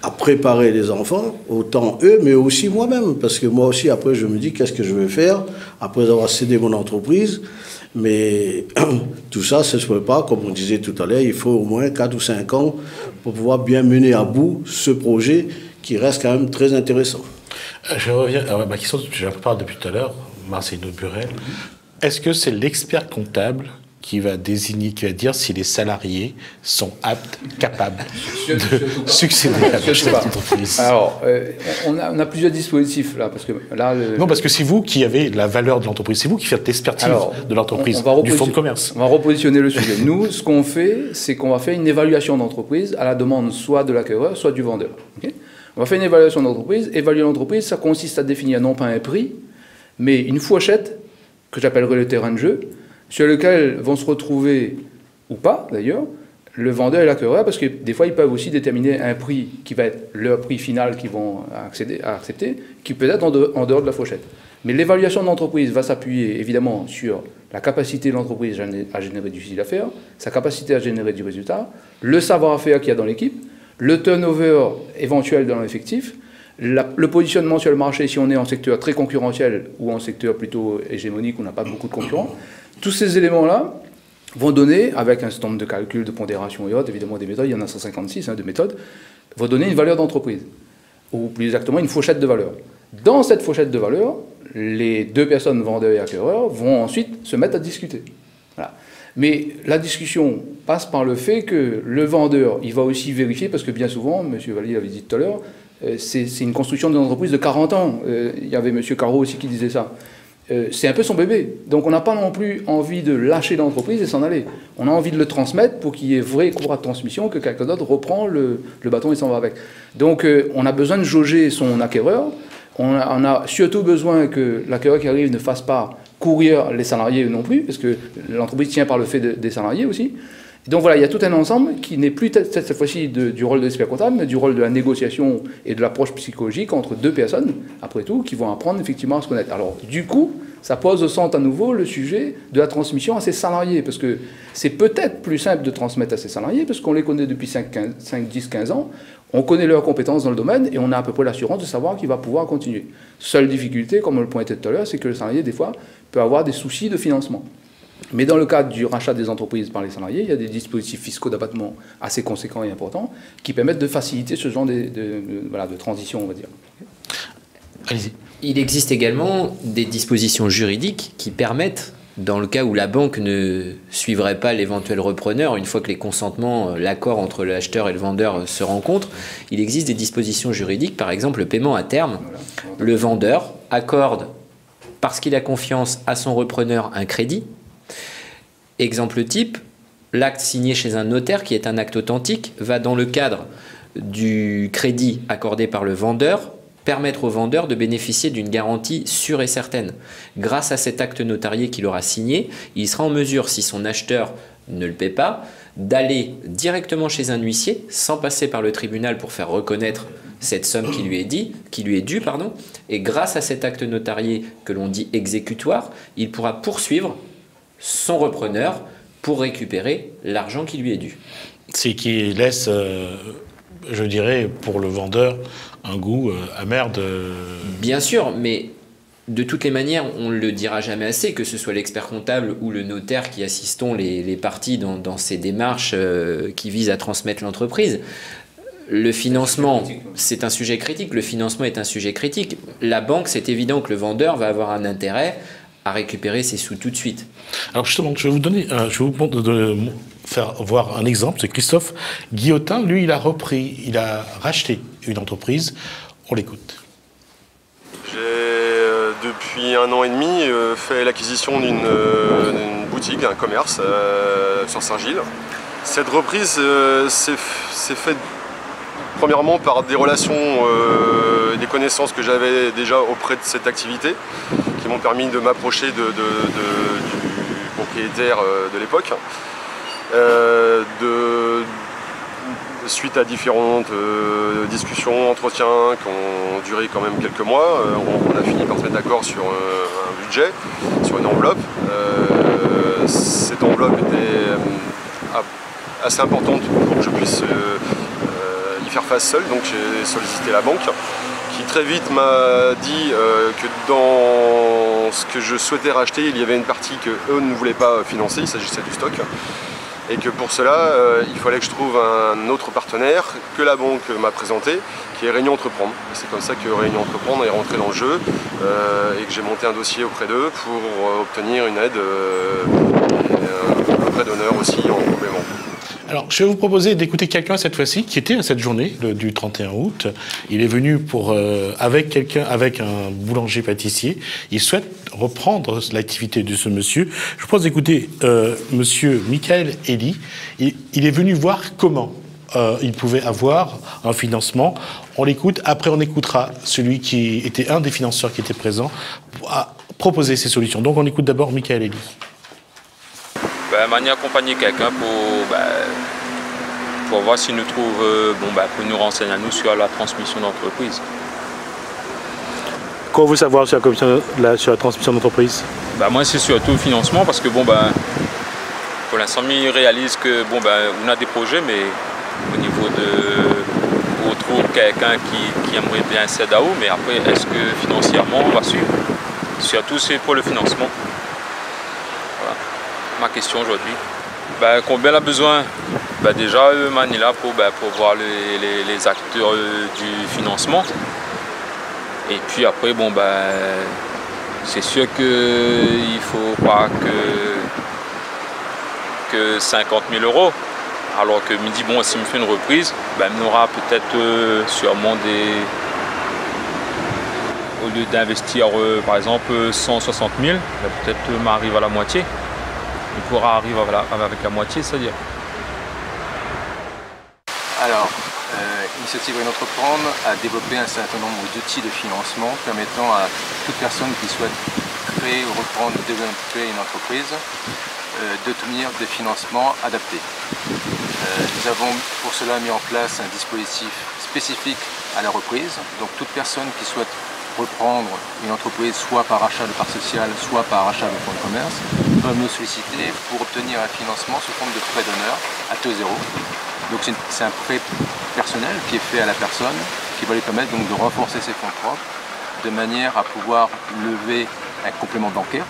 à préparer les enfants, autant eux, mais aussi moi-même. Parce que moi aussi, après, je me dis, qu'est-ce que je vais faire après avoir cédé mon entreprise? Mais tout ça, ça ne se fait pas, comme on disait tout à l'heure, il faut au moins 4 ou 5 ans pour pouvoir bien mener à bout ce projet qui reste quand même très intéressant. Je reviens à ma question, je la prépare depuis tout à l'heure, Marcelino Burel. Est-ce que c'est l'expert comptable qui va dire si les salariés sont aptes, capables de succéder à la chef d'entreprise? Alors, on a plusieurs dispositifs là, parce que là... Non, parce que c'est vous qui avez la valeur de l'entreprise, c'est vous qui faites l'expertise de l'entreprise, du fonds de commerce. On va repositionner le sujet. Nous, ce qu'on fait, c'est qu'on va faire une évaluation d'entreprise à la demande soit de l'acquéreur, soit du vendeur. Okay, on va faire une évaluation d'entreprise. Évaluer l'entreprise, ça consiste à définir non pas un prix, mais une fourchette, que j'appellerai le terrain de jeu, sur lequel vont se retrouver, ou pas d'ailleurs, le vendeur et l'acquéreur, parce que des fois ils peuvent aussi déterminer un prix qui va être leur prix final qu'ils vont accepter, qui peut être en dehors de la fourchette. Mais l'évaluation de l'entreprise va s'appuyer évidemment sur la capacité de l'entreprise à générer du chiffre d'affaires, sa capacité à générer du résultat, le savoir-faire qu'il y a dans l'équipe, le turnover éventuel dans l'effectif, le positionnement sur le marché si on est en secteur très concurrentiel ou en secteur plutôt hégémonique où on n'a pas beaucoup de concurrents. Tous ces éléments-là vont donner, avec un certain nombre de calculs, de pondération et autres, évidemment des méthodes, il y en a 156 de méthodes, vont donner une valeur d'entreprise, ou plus exactement une fourchette de valeur. Dans cette fourchette de valeur, les deux personnes, vendeurs et acquéreurs, vont ensuite se mettre à discuter. Voilà. Mais la discussion passe par le fait que le vendeur, il va aussi vérifier, parce que bien souvent, M. Valli l'avait dit tout à l'heure, c'est une construction d'une entreprise de 40 ans. Il y avait M. Caro aussi qui disait ça. C'est un peu son bébé. Donc on n'a pas non plus envie de lâcher l'entreprise et s'en aller. On a envie de le transmettre pour qu'il y ait vrai cours de transmission, que quelqu'un d'autre reprend le bâton et s'en va avec. Donc on a besoin de jauger son acquéreur. On a surtout besoin que l'acquéreur qui arrive ne fasse pas courir les salariés non plus, parce que l'entreprise tient par le fait des salariés aussi. Donc voilà, il y a tout un ensemble qui n'est plus cette fois-ci du rôle de l'expert comptable, mais du rôle de la négociation et de l'approche psychologique entre deux personnes, après tout, qui vont apprendre effectivement à se connaître. Alors du coup, ça pose au centre à nouveau le sujet de la transmission à ses salariés, parce que c'est peut-être plus simple de transmettre à ses salariés, parce qu'on les connaît depuis 5, 10, 15 ans, on connaît leurs compétences dans le domaine, et on a à peu près l'assurance de savoir qu'il va pouvoir continuer. Seule difficulté, comme on le pointait tout à l'heure, c'est que le salarié, des fois, peut avoir des soucis de financement. Mais dans le cadre du rachat des entreprises par les salariés, il y a des dispositifs fiscaux d'abattement assez conséquents et importants qui permettent de faciliter ce genre de transition, on va dire. Allez-y. Il existe également des dispositions juridiques qui permettent, dans le cas où la banque ne suivrait pas l'éventuel repreneur, une fois que les consentements, l'accord entre l'acheteur et le vendeur se rencontrent, il existe des dispositions juridiques, par exemple le paiement à terme. Le vendeur accorde, parce qu'il a confiance à son repreneur, un crédit. Exemple type, l'acte signé chez un notaire, qui est un acte authentique, va dans le cadre du crédit accordé par le vendeur, permettre au vendeur de bénéficier d'une garantie sûre et certaine. Grâce à cet acte notarié qu'il aura signé, il sera en mesure, si son acheteur ne le paie pas, d'aller directement chez un huissier, sans passer par le tribunal pour faire reconnaître cette somme qui lui est due, et grâce à cet acte notarié que l'on dit exécutoire, il pourra poursuivre son repreneur pour récupérer l'argent qui lui est dû. C'est qui laisse, je dirais, pour le vendeur, un goût amer de... Bien sûr, mais de toutes les manières, on ne le dira jamais assez, que ce soit l'expert comptable ou le notaire qui assistons les parties dans ces démarches qui visent à transmettre l'entreprise. Le financement, c'est un sujet critique. Le financement est un sujet critique. La banque, c'est évident que le vendeur va avoir un intérêt à récupérer ses sous tout de suite. Alors justement, je vais vous faire voir un exemple. C'est Christophe Guillotin. Lui, il a racheté une entreprise. On l'écoute. J'ai, depuis 1 an et demi, fait l'acquisition d'une boutique, un commerce sur Saint-Gilles. Cette reprise s'est faite premièrement par des relations, des connaissances que j'avais déjà auprès de cette activité, qui m'ont permis de m'approcher du propriétaire de l'époque. Suite à différentes discussions, entretiens qui ont duré quand même quelques mois, on a fini par se mettre d'accord sur un budget, sur une enveloppe. Cette enveloppe était assez importante pour que je puisse y faire face seul, donc j'ai sollicité la banque, qui très vite m'a dit que dans ce que je souhaitais racheter, il y avait une partie qu'eux ne voulaient pas financer, il s'agissait du stock. Et que pour cela, il fallait que je trouve un autre partenaire que la banque m'a présenté, qui est Réunion Entreprendre. Et c'est comme ça que Réunion Entreprendre est rentré dans le jeu et que j'ai monté un dossier auprès d'eux pour obtenir une aide, un prêt d'honneur aussi en complément. Alors, je vais vous proposer d'écouter quelqu'un cette fois-ci qui était à cette journée du 31 août. Il est venu avec un boulanger-pâtissier. Il souhaite reprendre l'activité de ce monsieur. Je vous propose d'écouter monsieur Michael Elie. Il est venu voir comment il pouvait avoir un financement. On l'écoute. Après, on écoutera celui qui était un des financeurs qui était présent à proposer ces solutions. Donc, on écoute d'abord Michael Elie. Manière accompagner quelqu'un pour voir s'il nous trouve, pour nous renseigner à nous sur la transmission d'entreprise. Quoi vous savoir sur la transmission d'entreprise? Moi c'est surtout le financement parce que pour l'instant il réalise que on a des projets, mais au niveau de on trouve quelqu'un qui aimerait bien CEDAO, mais après est-ce que financièrement on va suivre? Surtout c'est pour le financement. Ma question aujourd'hui. Combien elle a besoin? Déjà, Manila pour voir les acteurs du financement. Et puis après, c'est sûr qu'il ne faut pas que 50 000 €. Alors que me dit, s'il me fait une reprise, il aura peut-être sûrement au lieu d'investir par exemple 160 000, peut-être m'arrive à la moitié. Il pourra arriver avec la moitié, c'est-à-dire. Alors, Initiative Réunion Entreprendre a développé un certain nombre d'outils de financement permettant à toute personne qui souhaite créer ou reprendre ou développer une entreprise, d'obtenir des financements adaptés. Nous avons pour cela mis en place un dispositif spécifique à la reprise. Donc toute personne qui souhaite reprendre une entreprise soit par achat de part sociale, soit par achat de fonds de commerce, peuvent nous solliciter pour obtenir un financement sous forme de prêt d'honneur à taux zéro. Donc c'est un prêt personnel qui est fait à la personne, qui va lui permettre donc de renforcer ses fonds propres, de manière à pouvoir lever un complément bancaire,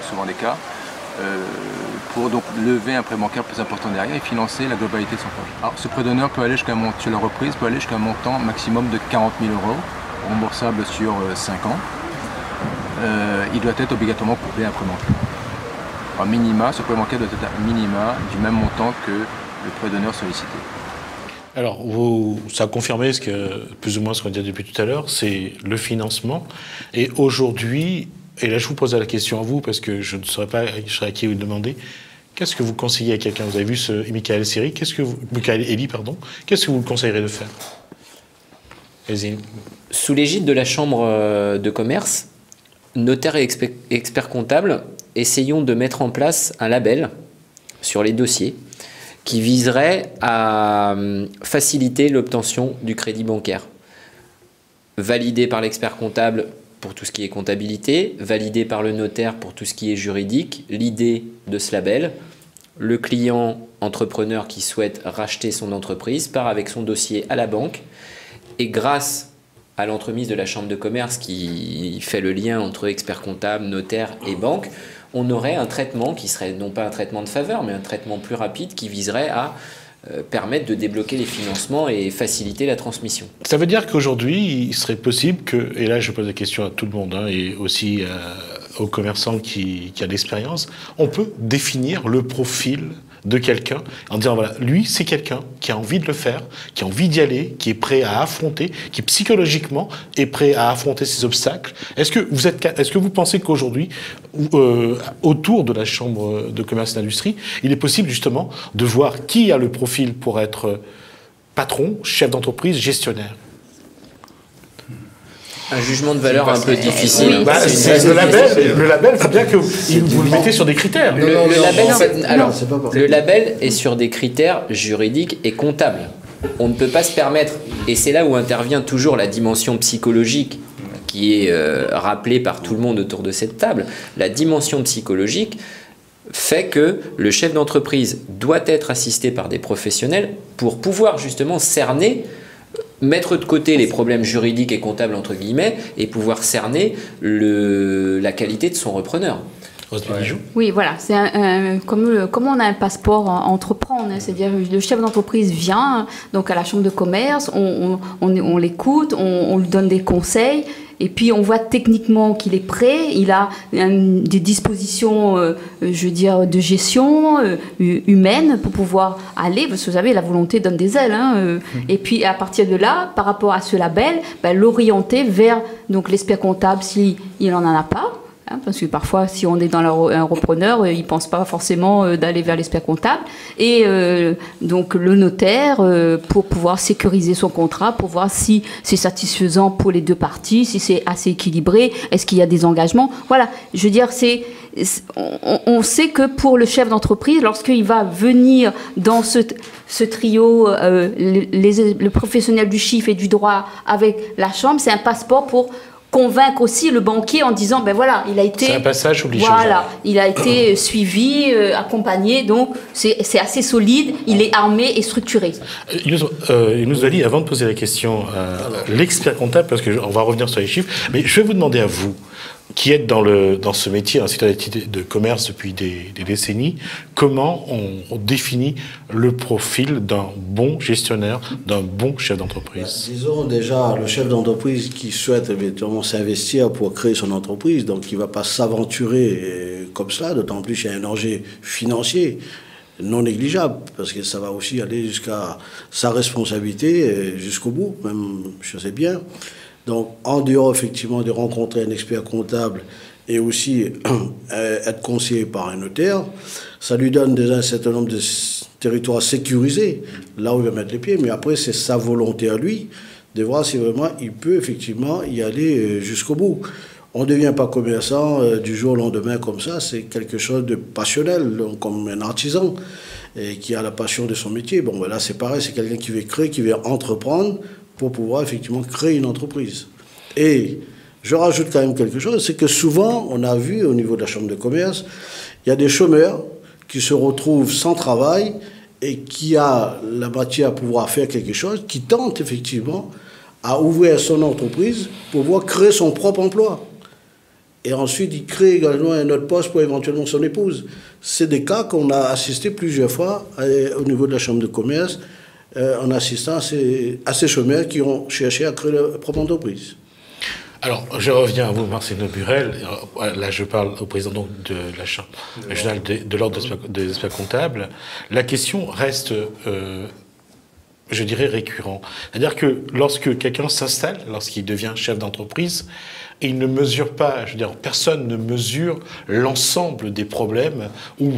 souvent des cas, pour donc lever un prêt bancaire plus important derrière et financer la globalité de son projet. Alors ce prêt d'honneur peut aller jusqu'à un montant, sur la reprise, peut aller jusqu'à un montant maximum de 40 000 €, remboursable sur 5 ans. Il doit être obligatoirement couplé à un prêt bancaire. En minima, ce prêt bancaire doit être à minima du même montant que le prêt d'honneur sollicité. Alors, ça a confirmé plus ou moins ce qu'on dit depuis tout à l'heure, c'est le financement. Et aujourd'hui, et là je vous pose la question à vous, parce que je ne saurais pas à qui vous demander, qu'est-ce que vous conseillez à quelqu'un? Vous avez vu ce Michael Elie, qu'est-ce que vous le conseillerez de faire? Sous l'égide de la Chambre de commerce, notaires et experts comptables, essayons de mettre en place un label sur les dossiers qui viserait à faciliter l'obtention du crédit bancaire. Validé par l'expert comptable pour tout ce qui est comptabilité, validé par le notaire pour tout ce qui est juridique. L'idée de ce label, le client entrepreneur qui souhaite racheter son entreprise part avec son dossier à la banque et grâce à l'entremise de la Chambre de commerce qui fait le lien entre expert comptable, notaire et banque, on aurait un traitement qui serait non pas un traitement de faveur, mais un traitement plus rapide qui viserait à permettre de débloquer les financements et faciliter la transmission. Ça veut dire qu'aujourd'hui, il serait possible que, et là je pose la question à tout le monde, et aussi aux commerçants qui a l'expérience, on peut définir le profil de quelqu'un en disant voilà, lui c'est quelqu'un qui a envie de le faire, qui a envie d'y aller, qui est prêt à affronter, qui psychologiquement est prêt à affronter ces obstacles. Est-ce que vous pensez qu'aujourd'hui, autour de la Chambre de commerce et d'industrie, il est possible justement de voir qui a le profil pour être patron, chef d'entreprise, gestionnaire? Un jugement de valeur un peu difficile. Oui. Le label, il faut bien que vous le mettez sur des critères. Le label est sur des critères juridiques et comptables. On ne peut pas se permettre, et c'est là où intervient toujours la dimension psychologique qui est rappelée par tout le monde autour de cette table. La dimension psychologique fait que le chef d'entreprise doit être assisté par des professionnels pour pouvoir justement cerner, mettre de côté les problèmes juridiques et comptables entre guillemets et pouvoir cerner la qualité de son repreneur. Oui, voilà, c'est comme on a un passeport à entreprendre, c'est-à-dire le chef d'entreprise vient donc à la chambre de commerce, on l'écoute, on lui donne des conseils. Et puis on voit techniquement qu'il est prêt, il a des dispositions, je veux dire, de gestion humaine pour pouvoir aller, parce que vous savez, la volonté donne des ailes. Et puis à partir de là, par rapport à ce label, l'orienter vers donc l'expert comptable s'il n'en a pas. Parce que parfois, si on est dans un repreneur, il ne pense pas forcément d'aller vers l'expert comptable. Et donc le notaire, pour pouvoir sécuriser son contrat, pour voir si c'est satisfaisant pour les deux parties, si c'est assez équilibré, est-ce qu'il y a des engagements. Voilà, je veux dire, on sait que pour le chef d'entreprise, lorsqu'il va venir dans ce trio, le professionnel du chiffre et du droit avec la chambre, c'est un passeport pour convaincre aussi le banquier en disant ben voilà, il a été, c'est un passage obligé, voilà, il a été suivi, accompagné, donc c'est assez solide, il est armé et structuré. Il nous a dit, avant de poser la question à l'expert comptable, parce qu'on va revenir sur les chiffres, mais je vais vous demander à vous, qui êtes dans ce métier, un secteur de commerce depuis des décennies, comment on définit le profil d'un bon gestionnaire, d'un bon chef d'entreprise? Disons déjà, le chef d'entreprise qui souhaite éventuellement s'investir pour créer son entreprise, donc il ne va pas s'aventurer comme cela, d'autant plus qu'il y a un enjeu financier non négligeable, parce que ça va aussi aller jusqu'à sa responsabilité, jusqu'au bout, même, je sais bien. Donc, en dehors, effectivement, de rencontrer un expert comptable et aussi être conseillé par un notaire, ça lui donne déjà un certain nombre de territoires sécurisés, là où il va mettre les pieds. Mais après, c'est sa volonté à lui de voir si vraiment il peut effectivement y aller jusqu'au bout. On ne devient pas commerçant du jour au lendemain comme ça, c'est quelque chose de passionnel, donc, comme un artisan et qui a la passion de son métier. Bon, ben là c'est pareil, c'est quelqu'un qui veut créer, qui veut entreprendre pour pouvoir effectivement créer une entreprise. Et je rajoute quand même quelque chose, c'est que souvent on a vu au niveau de la chambre de commerce, il y a des chômeurs qui se retrouvent sans travail et qui a la matière à pouvoir faire quelque chose, qui tentent effectivement à ouvrir son entreprise pour pouvoir créer son propre emploi. Et ensuite, il crée également un autre poste pour éventuellement son épouse. C'est des cas qu'on a assisté plusieurs fois au niveau de la chambre de commerce, en assistant à ces chômeurs qui ont cherché à créer leur propre entreprise. Alors, je reviens à vous, Marcelino Burel. Là, je parle au président donc, de la Chambre régionale de l'Ordre des experts comptables. La question reste, je dirais, récurrente. C'est-à-dire que lorsque quelqu'un s'installe, lorsqu'il devient chef d'entreprise, il ne mesure pas, je veux dire, personne ne mesure l'ensemble des problèmes ou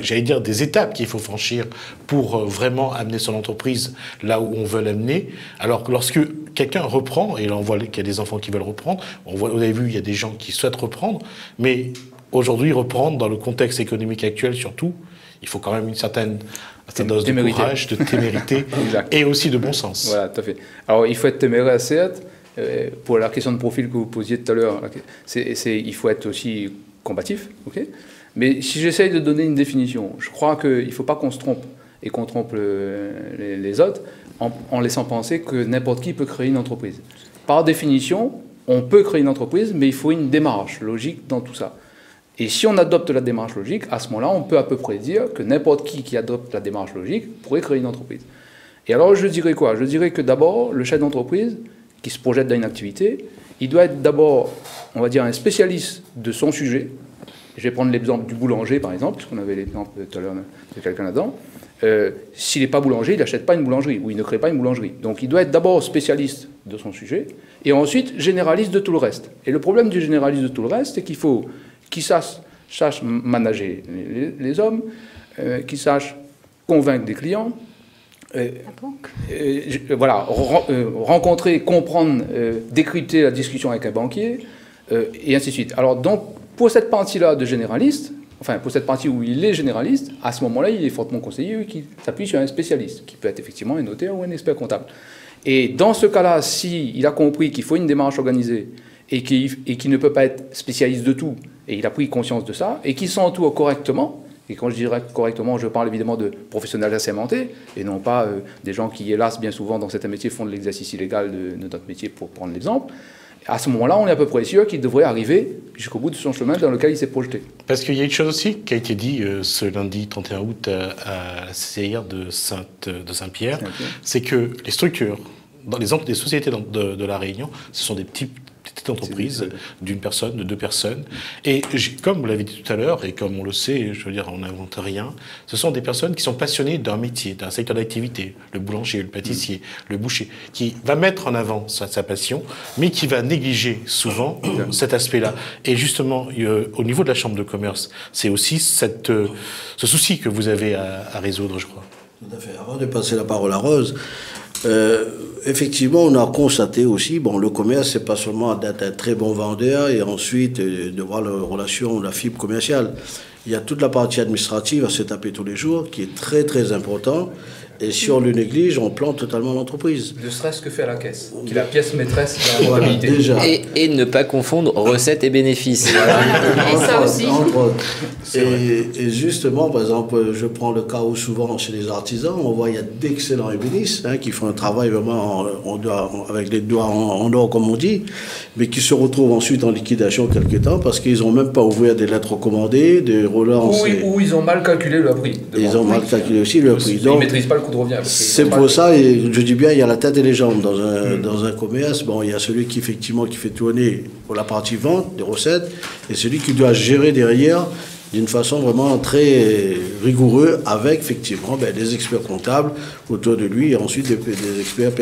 j'allais dire, des étapes qu'il faut franchir pour vraiment amener son entreprise là où on veut l'amener. Alors que lorsque quelqu'un reprend, et là on voit qu'il y a des enfants qui veulent reprendre, vous avez vu, il y a des gens qui souhaitent reprendre, mais aujourd'hui, reprendre dans le contexte économique actuel surtout, il faut quand même une certaine dose de courage, de témérité et aussi de bon sens. Voilà, tout à fait. Alors il faut être téméraire, certes. Pour la question de profil que vous posiez tout à l'heure, il faut être aussi combatif, ok. Mais si j'essaye de donner une définition, je crois qu'il ne faut pas qu'on se trompe et qu'on trompe les autres en laissant penser que n'importe qui peut créer une entreprise. Par définition, on peut créer une entreprise, mais il faut une démarche logique dans tout ça. Et si on adopte la démarche logique, à ce moment-là, on peut à peu près dire que n'importe qui adopte la démarche logique pourrait créer une entreprise. Et alors, je dirais quoi? Je dirais que d'abord, le chef d'entreprise qui se projette dans une activité, il doit être d'abord, on va dire, un spécialiste de son sujet. Je vais prendre l'exemple du boulanger, par exemple, puisqu'on avait l'exemple tout à l'heure de quelqu'un là-dedans. S'il n'est pas boulanger, il n'achète pas une boulangerie, ou il ne crée pas une boulangerie. Donc il doit être d'abord spécialiste de son sujet, et ensuite généraliste de tout le reste. Et le problème du généraliste de tout le reste, c'est qu'il faut qu'il sache manager les hommes, qu'il sache convaincre des clients, voilà, rencontrer, comprendre, décrypter la discussion avec un banquier, et ainsi de suite. Alors donc, pour cette partie-là de généraliste, enfin pour cette partie où il est généraliste, à ce moment-là, il est fortement conseillé qu'il s'appuie sur un spécialiste, qui peut être effectivement un notaire ou un expert comptable. Et dans ce cas-là, s'il a compris qu'il faut une démarche organisée et qu'il ne peut pas être spécialiste de tout, et il a pris conscience de ça, et qu'il s'entoure correctement. Et quand je dirais correctement, je parle évidemment de professionnels assermentés, et non pas des gens qui, hélas, bien souvent dans certains métiers, font de l'exercice illégal de notre métier, pour prendre l'exemple. À ce moment-là, on est à peu près sûr qu'il devrait arriver jusqu'au bout de son chemin dans lequel il s'est projeté. Parce qu'il y a une chose aussi qui a été dit ce lundi 31 août à la CCIR de Saint-Pierre, c'est que les structures, dans les sociétés de La Réunion, ce sont des petites entreprises d'une personne, de deux personnes. Et comme vous l'avez dit tout à l'heure, et comme on le sait, je veux dire, on n'invente rien, ce sont des personnes qui sont passionnées d'un métier, d'un secteur d'activité, le boulanger, le pâtissier, le boucher, qui va mettre en avant sa passion, mais qui va négliger souvent cet aspect-là. Et justement, au niveau de la Chambre de commerce, c'est aussi ce souci que vous avez à résoudre, je crois. Tout à fait. Avant de passer la parole à Rose, effectivement, on a constaté aussi, bon, le commerce, c'est pas seulement d'être un très bon vendeur et ensuite de voir la relation, la fibre commerciale. Il y a toute la partie administrative à se taper tous les jours qui est très très important. Et si on le néglige, on plante totalement l'entreprise. Le stress que fait à la caisse, qui est la pièce maîtresse de la comptabilité. Déjà. Et ne pas confondre recettes et bénéfices. Voilà. Et ça aussi. Et justement, par exemple, je prends le cas où souvent chez les artisans, on voit il y a d'excellents ébénistes qui font un travail vraiment avec les doigts en or, comme on dit, mais qui se retrouvent ensuite en liquidation quelque temps parce qu'ils n'ont même pas ouvert des lettres recommandées, des relances. Ou ils ont mal calculé le prix. Ils ont mal calculé aussi le prix. Donc, ils ne maîtrisent pas le coût de revient. C'est pour ça, et je dis bien, il y a la tête et les jambes dans un commerce. Bon, il y a celui qui effectivement qui fait tourner pour la partie vente des recettes et celui qui doit gérer derrière d'une façon vraiment très rigoureuse avec effectivement des experts comptables autour de lui et ensuite des experts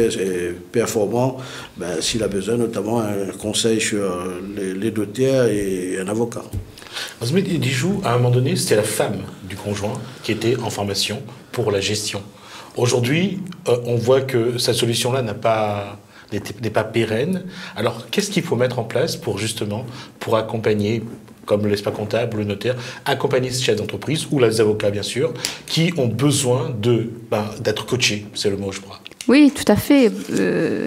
performants s'il a besoin, notamment un conseil sur les notaires et un avocat. Osmed Dijou, à un moment donné, c'était la femme du conjoint qui était en formation pour la gestion. Aujourd'hui, on voit que cette solution-là n'a pas n'est pas pérenne. Alors, qu'est-ce qu'il faut mettre en place pour justement, pour accompagner, comme l'expert comptable, le notaire, accompagner ces chefs d'entreprise, ou les avocats bien sûr, qui ont besoin d'être coachés, c'est le mot je crois. Oui, tout à fait.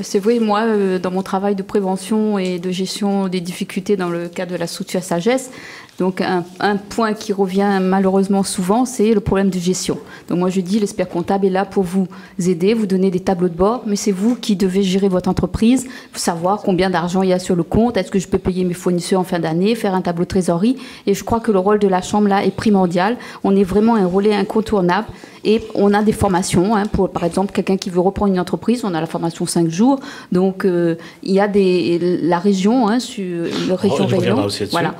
C'est vrai, moi, dans mon travail de prévention et de gestion des difficultés dans le cadre de la structure Sagesse, donc un point qui revient malheureusement souvent, c'est le problème de gestion. Donc moi je dis, l'expert comptable est là pour vous aider, vous donner des tableaux de bord, mais c'est vous qui devez gérer votre entreprise, savoir combien d'argent il y a sur le compte, est-ce que je peux payer mes fournisseurs en fin d'année, faire un tableau de trésorerie. Et je crois que le rôle de la Chambre là est primordial. On est vraiment un relais incontournable. Et on a des formations, pour, par exemple, quelqu'un qui veut reprendre une entreprise, on a la formation 5 jours. Donc, il y a la région, sur la région Réunion, voilà,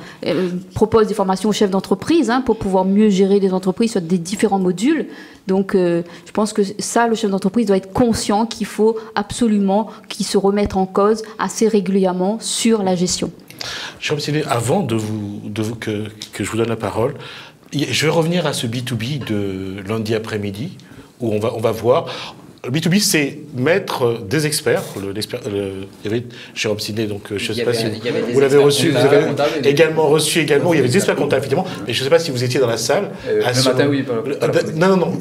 propose des formations aux chefs d'entreprise pour pouvoir mieux gérer les entreprises sur des différents modules. Donc, je pense que ça, le chef d'entreprise doit être conscient qu'il faut absolument qu'il se remette en cause assez régulièrement sur la gestion. Avant que je vous donne la parole, je vais revenir à ce B2B de lundi après-midi, où on va voir. Le B2B, c'est mettre des experts. Il y avait Jérôme Sidney, donc je ne sais pas si vous l'avez reçu. Vous avez également reçu, il y avait des experts comptables, effectivement, mais je ne sais pas si vous étiez dans la salle. Le matin, oui. Non.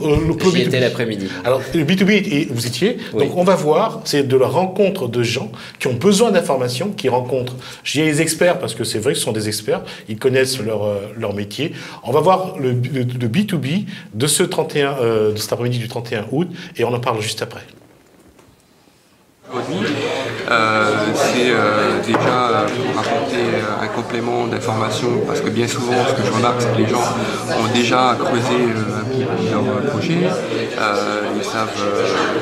J'y étais l'après-midi. Alors, le B2B, vous étiez. Oui. Donc, on va voir, c'est de la rencontre de gens qui ont besoin d'informations, qui rencontrent. Je dis les experts, parce que c'est vrai que ce sont des experts, ils connaissent leur métier. On va voir le B2B de cet après-midi du 31 août, et on en parle juste après. C'est déjà pour apporter un complément d'information, parce que bien souvent ce que je remarque, c'est que les gens ont déjà creusé un petit peu leur projet, ils savent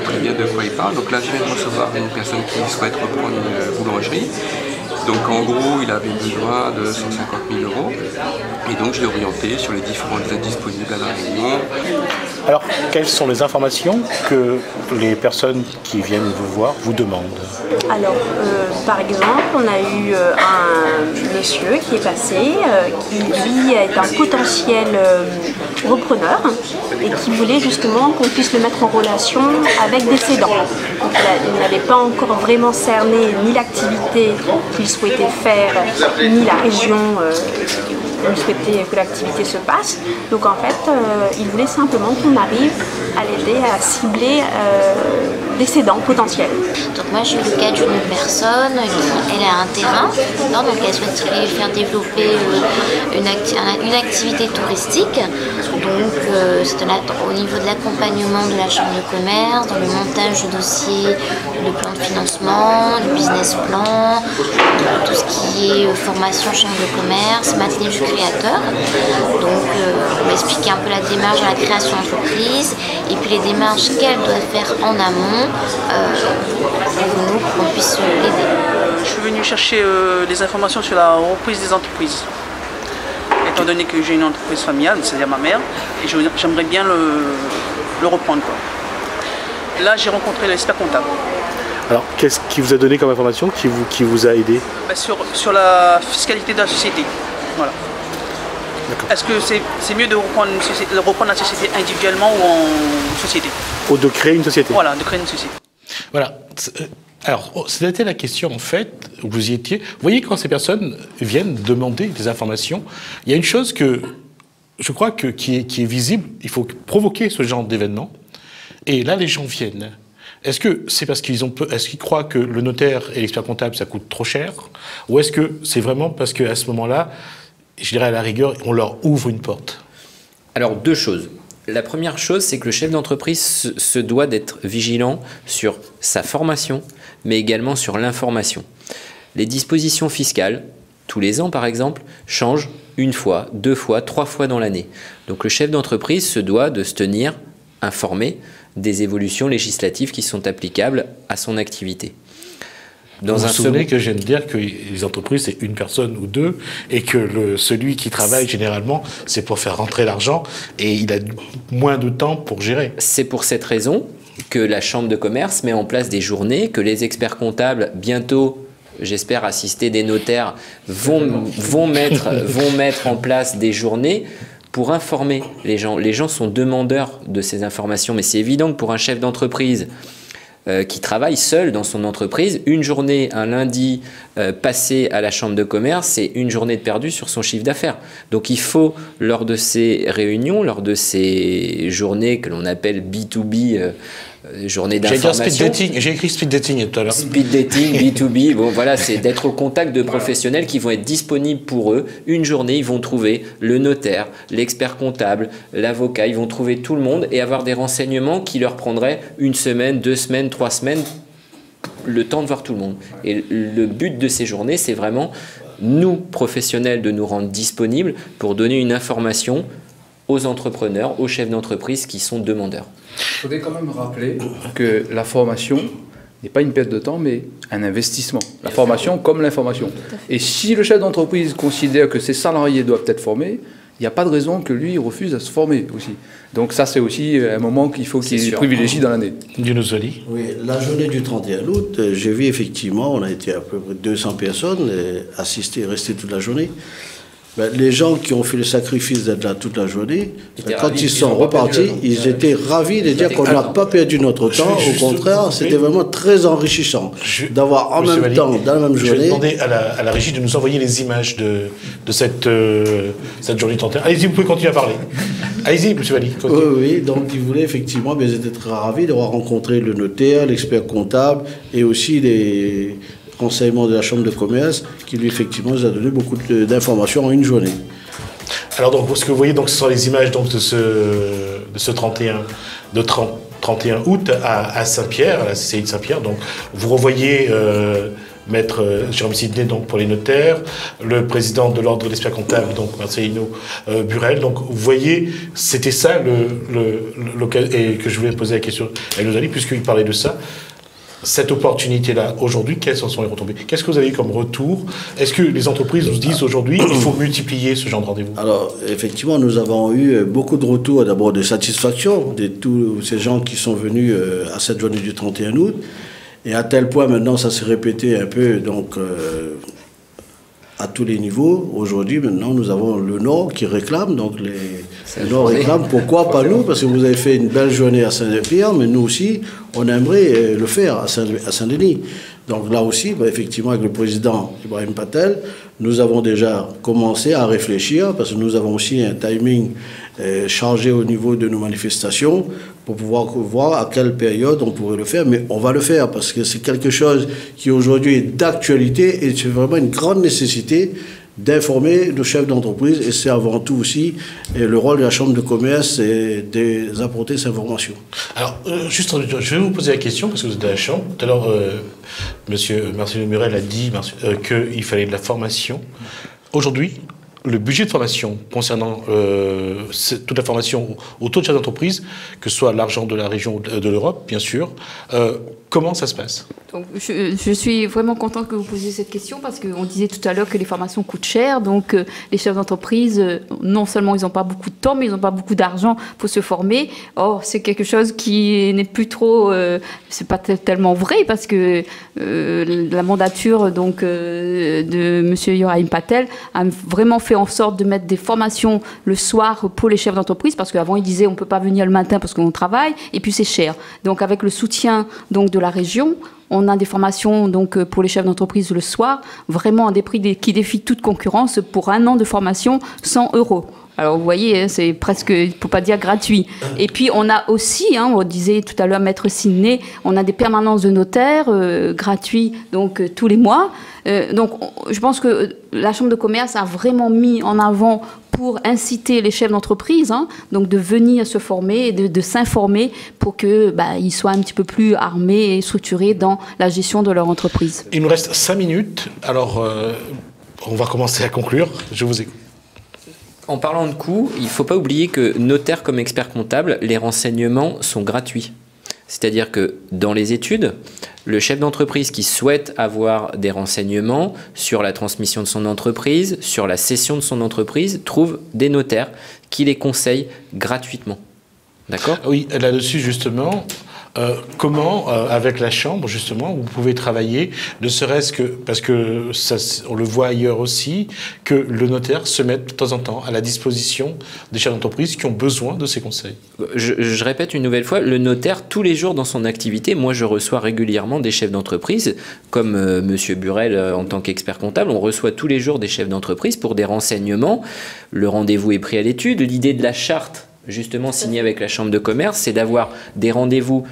très bien de quoi ils parlent. Donc là je viens de recevoir une personne qui souhaite reprendre une boulangerie. Donc en gros, il avait besoin de 150 000 €, et donc je l'ai orienté sur les différentes aides disponibles à La Réunion. Alors, quelles sont les informations que les personnes qui viennent vous voir vous demandent? Alors, par exemple, on a eu un monsieur qui est passé, qui lui est un potentiel repreneur et qui voulait justement qu'on puisse le mettre en relation avec des cédants. Donc, il n'avait pas encore vraiment cerné ni l'activité qu'il souhaitait faire, ni la région où il souhaitait que l'activité se passe. Donc en fait, il voulait simplement qu'on arrive à l'aider à cibler des cédants potentiels. Donc moi j'ai eu le cas d'une personne qui elle a un terrain, donc elle souhaiterait faire développer une activité touristique. Donc c'est au niveau de l'accompagnement de la chambre de commerce, dans le montage de dossier, le plan de financement, le business plan, tout ce qui est formation chambre de commerce, matinée du créateur. Donc on va expliquer un peu la démarche de la création d'entreprise et puis les démarches qu'elle doit faire en amont pour nous, pour qu'on puisse l'aider. Je suis venue chercher des informations sur la reprise des entreprises. Étant donné que j'ai une entreprise familiale, c'est-à-dire ma mère, et j'aimerais bien le reprendre, quoi. Là, j'ai rencontré l'expert comptable. Alors, qu'est-ce qui vous a donné comme information, qui vous a aidé? Sur la fiscalité de la société. Voilà. Est-ce que c'est mieux de reprendre la société individuellement ou en société? Ou de créer une société. Voilà, de créer une société. Voilà. Alors, c'était la question, en fait, où vous y étiez. Vous voyez, quand ces personnes viennent demander des informations, il y a une chose que je crois qui est visible, il faut provoquer ce genre d'événement. Et là, les gens viennent. Est-ce que c'est parce qu'ils croient que le notaire et l'expert comptable, ça coûte trop cher? Ou est-ce que c'est vraiment parce qu'à ce moment-là, je dirais à la rigueur, on leur ouvre une porte? Alors, deux choses. La première chose, c'est que le chef d'entreprise se doit d'être vigilant sur sa formation, mais également sur l'information. Les dispositions fiscales, tous les ans par exemple, changent une fois, 2 fois, 3 fois dans l'année. Donc le chef d'entreprise se doit de se tenir informé des évolutions législatives qui sont applicables à son activité. Vous vous souvenez que je viens de dire que les entreprises, c'est une personne ou deux, et que celui qui travaille, généralement, c'est pour faire rentrer l'argent, et il a moins de temps pour gérer. C'est pour cette raison que la Chambre de commerce met en place des journées, que les experts comptables, bientôt, j'espère assister des notaires, vont mettre en place des journées pour informer les gens. Les gens sont demandeurs de ces informations, mais c'est évident que pour un chef d'entreprise, qui travaille seul dans son entreprise, une journée, un lundi passé à la chambre de commerce, c'est une journée de perdu sur son chiffre d'affaires. Donc il faut, lors de ces réunions, lors de ces journées que l'on appelle B2B, journée d'information. J'ai écrit speed dating tout à l'heure. Speed dating, B2B, bon voilà, c'est d'être au contact de professionnels qui vont être disponibles pour eux. Une journée, ils vont trouver le notaire, l'expert comptable, l'avocat, ils vont trouver tout le monde et avoir des renseignements qui leur prendraient 1 semaine, 2 semaines, 3 semaines, le temps de voir tout le monde. Et le but de ces journées, c'est vraiment, nous, professionnels, de nous rendre disponibles pour donner une information aux entrepreneurs, aux chefs d'entreprise qui sont demandeurs. Il faudrait quand même rappeler que la formation n'est pas une perte de temps, mais un investissement. La formation comme l'information. Et si le chef d'entreprise considère que ses salariés doivent être formés, il n'y a pas de raison que lui refuse à se former aussi. Donc ça, c'est aussi un moment qu'il faut qu'il privilégie dans l'année. Oui, la journée du 31 août, j'ai vu effectivement, on a été à peu près 200 personnes assister et rester toute la journée. Ben, les gens qui ont fait le sacrifice d'être là toute la journée, quand ils sont repartis, ils étaient ravis de dire qu'on n'a pas perdu notre temps. Au contraire, c'était vraiment très enrichissant d'avoir en même temps, dans la même journée... Je vais demander à la régie de nous envoyer les images de cette journée 31. Allez-y, vous pouvez continuer à parler. Allez-y, M. Valli. Oui, donc ils voulaient effectivement, mais ils étaient très ravis d'avoir rencontré le notaire, l'expert comptable et aussi les renseignements de la Chambre de commerce qui lui effectivement nous a donné beaucoup d'informations en une journée. Alors donc ce que vous voyez, donc, ce sont les images donc, de ce 31 août à Saint-Pierre, à la CCI de Saint-Pierre. Donc vous revoyez Maître Jérôme Sidney donc pour les notaires, le président de l'ordre des experts comptables, donc Marcelino Burel. Donc vous voyez, c'était ça et que je voulais poser la question à Elodie, puisqu'il parlait de ça. Cette opportunité-là, aujourd'hui, quelles en sont les retombées? Qu'est-ce que vous avez eu comme retour? Est-ce que les entreprises vous disent aujourd'hui il faut multiplier ce genre de rendez-vous? Alors, effectivement, nous avons eu beaucoup de retours, d'abord de satisfaction de tous ces gens qui sont venus à cette journée du 31 août. Et à tel point, maintenant, ça s'est répété un peu, donc, à tous les niveaux. Aujourd'hui, maintenant, nous avons le Nord qui réclame, donc le Nord réclame, pourquoi pas nous? Parce que vous avez fait une belle journée à Saint-Pierre, mais nous aussi, on aimerait le faire à Saint-Denis. Donc là aussi, effectivement, avec le président Ibrahim Patel, nous avons déjà commencé à réfléchir, parce que nous avons aussi un timing chargé au niveau de nos manifestations, pour pouvoir voir à quelle période on pourrait le faire. Mais on va le faire, parce que c'est quelque chose qui aujourd'hui est d'actualité, et c'est vraiment une grande nécessité d'informer le chef d'entreprise, et c'est avant tout aussi le rôle de la Chambre de commerce, c'est d'apporter ces informations. Alors, juste, je vais vous poser la question, parce que vous êtes à la Chambre. Tout à l'heure, M. Marcelino Burel a dit qu'il fallait de la formation. Aujourd'hui, le budget de formation concernant toute la formation autour de chaque entreprise, que ce soit l'argent de la région de l'Europe, bien sûr, comment ça se passe? Donc, je suis vraiment contente que vous posiez cette question parce qu'on disait tout à l'heure que les formations coûtent cher. Donc, les chefs d'entreprise, non seulement ils n'ont pas beaucoup de temps, mais ils n'ont pas beaucoup d'argent pour se former. Or, c'est quelque chose qui n'est plus trop... c'est pas tellement vrai parce que la mandature donc, de M. Ibrahim Patel a vraiment fait en sorte de mettre des formations le soir pour les chefs d'entreprise parce qu'avant, il disait on ne peut pas venir le matin parce qu'on travaille et puis c'est cher. Donc, avec le soutien donc, de la région, on a des formations donc, pour les chefs d'entreprise le soir, vraiment à des prix qui défient toute concurrence pour 1 an de formation, 100 €. Alors vous voyez, c'est presque, pour pas dire gratuit. Et puis on a aussi, on disait tout à l'heure Maître Sidney, on a des permanences de notaires gratuits donc tous les mois. Donc je pense que la Chambre de commerce a vraiment mis en avant pour inciter les chefs d'entreprise donc de venir se former et de s'informer pour qu'ils soient un petit peu plus armés et structurés dans la gestion de leur entreprise. Il nous reste 5 minutes, alors on va commencer à conclure. Je vous écoute. En parlant de coûts, il ne faut pas oublier que notaire comme expert comptable, les renseignements sont gratuits. C'est-à-dire que dans les études, le chef d'entreprise qui souhaite avoir des renseignements sur la transmission de son entreprise, sur la cession de son entreprise, trouve des notaires qui les conseillent gratuitement. D'accord ? Oui, là-dessus justement, Comment, avec la Chambre, justement, vous pouvez travailler, ne serait-ce que, parce que ça, on le voit ailleurs aussi, que le notaire se mette de temps en temps à la disposition des chefs d'entreprise qui ont besoin de ces conseils? Je répète une nouvelle fois, le notaire, tous les jours dans son activité, moi je reçois régulièrement des chefs d'entreprise, comme Monsieur Burel en tant qu'expert comptable, on reçoit tous les jours des chefs d'entreprise pour des renseignements. Le rendez-vous est pris à l'étude. L'idée de la charte, justement signée avec la Chambre de commerce, c'est d'avoir des rendez-vous